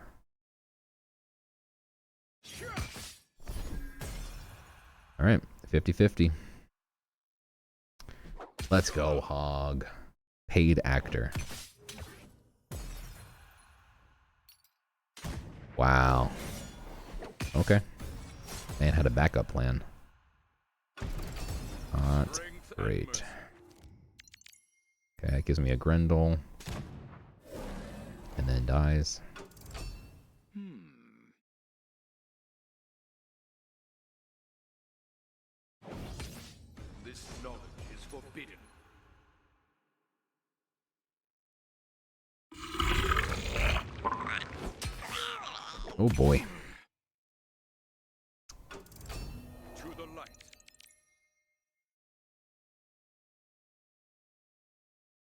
Alright, 50-50. Let's go, Hog. Paid actor. Wow. Okay. Man had a backup plan. Not great. Okay, it gives me a Grendel. And then dies. This knowledge is forbidden. Oh boy. To the light.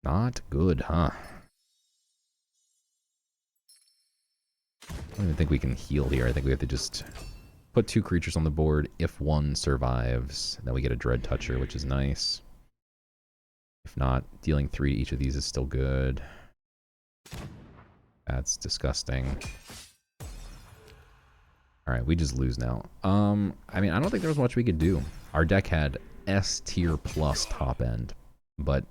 Not good, huh? I don't even think we can heal here. I think we have to just put 2 creatures on the board. If one survives, then we get a Dread Toucher, which is nice. If not, dealing 3 to each of these is still good. That's disgusting. Alright, we just lose now. I mean, I don't think there was much we could do. Our deck had S tier plus top end, but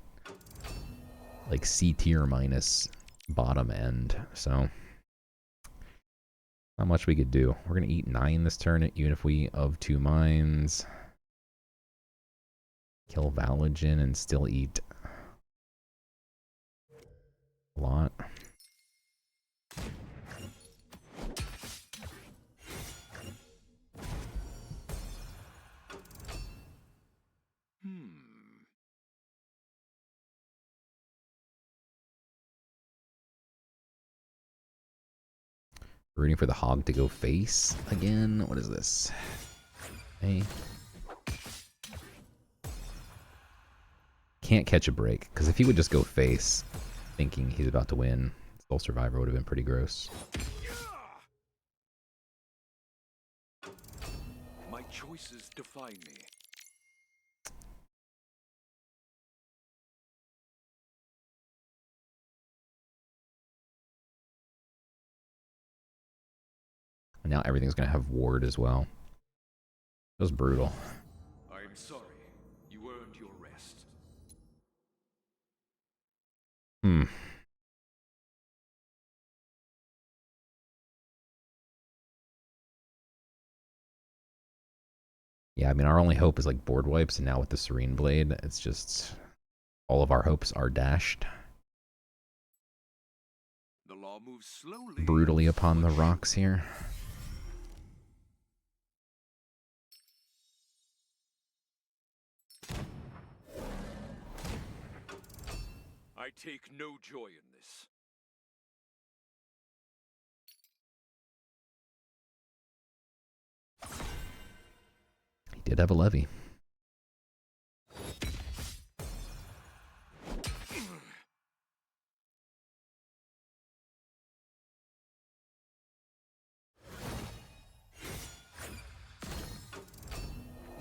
like C tier minus bottom end, so not much we could do. We're gonna eat 9 this turn, even if we of 2 mines. Kill Valigen and still eat a lot. Rooting for the hog to go face again. What is this? Hey. Can't catch a break, because if he would just go face, thinking he's about to win, Soul Survivor would have been pretty gross. My choices define me. And now everything's going to have ward as well. That was brutal. I'm sorry. You earned your rest. Yeah, I mean, our only hope is like board wipes, and now with the Serene Blade, it's just all of our hopes are dashed The law moves slowly. brutally upon the rocks here. I take no joy in this. He did have a levy.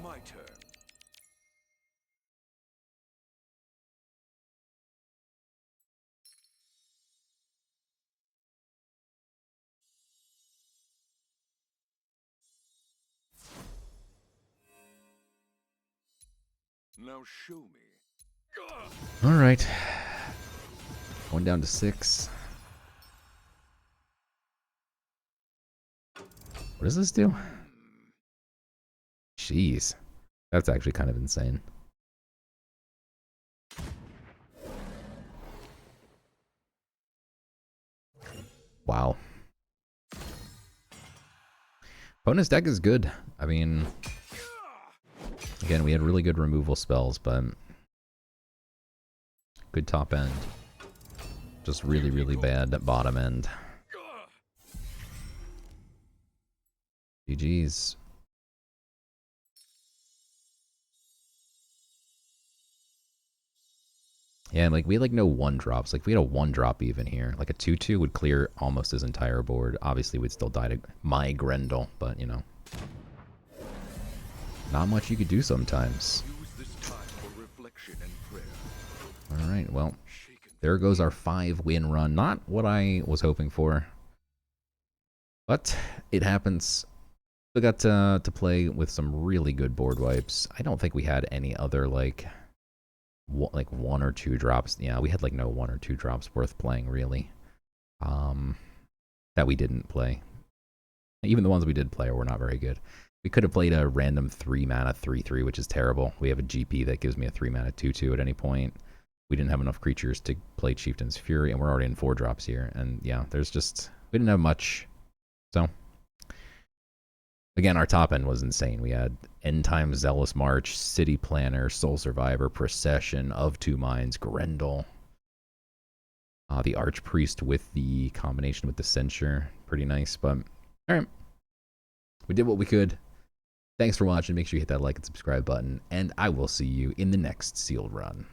My turn. Now show me. All right. Going down to 6. What does this do? Jeez. That's actually kind of insane. Wow. Opponent's deck is good. I mean, again, we had really good removal spells, but good top end. Just really, really bad at bottom end. GG's. Yeah, and like we had like no 1-drops. Like if we had a 1-drop even here, like a 2/2 would clear almost his entire board. Obviously, we'd still die to my Grendel, but you know, not much you could do sometimes. Use this time for reflection and prayer. All right, well, there goes our 5-win run. Not what I was hoping for, but it happens. We got to play with some really good board wipes. I don't think we had any other like 1 or 2 drops. Yeah, we had like no 1 or 2 drops worth playing really. That we didn't play. Even the ones we did play were not very good. We could have played a random 3-mana 3/3, which is terrible. We have a GP that gives me a 3-mana 2/2 at any point. We didn't have enough creatures to play Chieftain's Fury, and we're already in 4 drops here. And yeah, we didn't have much. So again, our top end was insane. We had End Time Zealous March, City Planner, Soul Survivor, Procession, Of Two Minds, Grendel. The Archpriest with the combination with the Censure. Pretty nice, but All right. We did what we could. Thanks for watching. Make sure you hit that like and subscribe button, and I will see you in the next sealed run.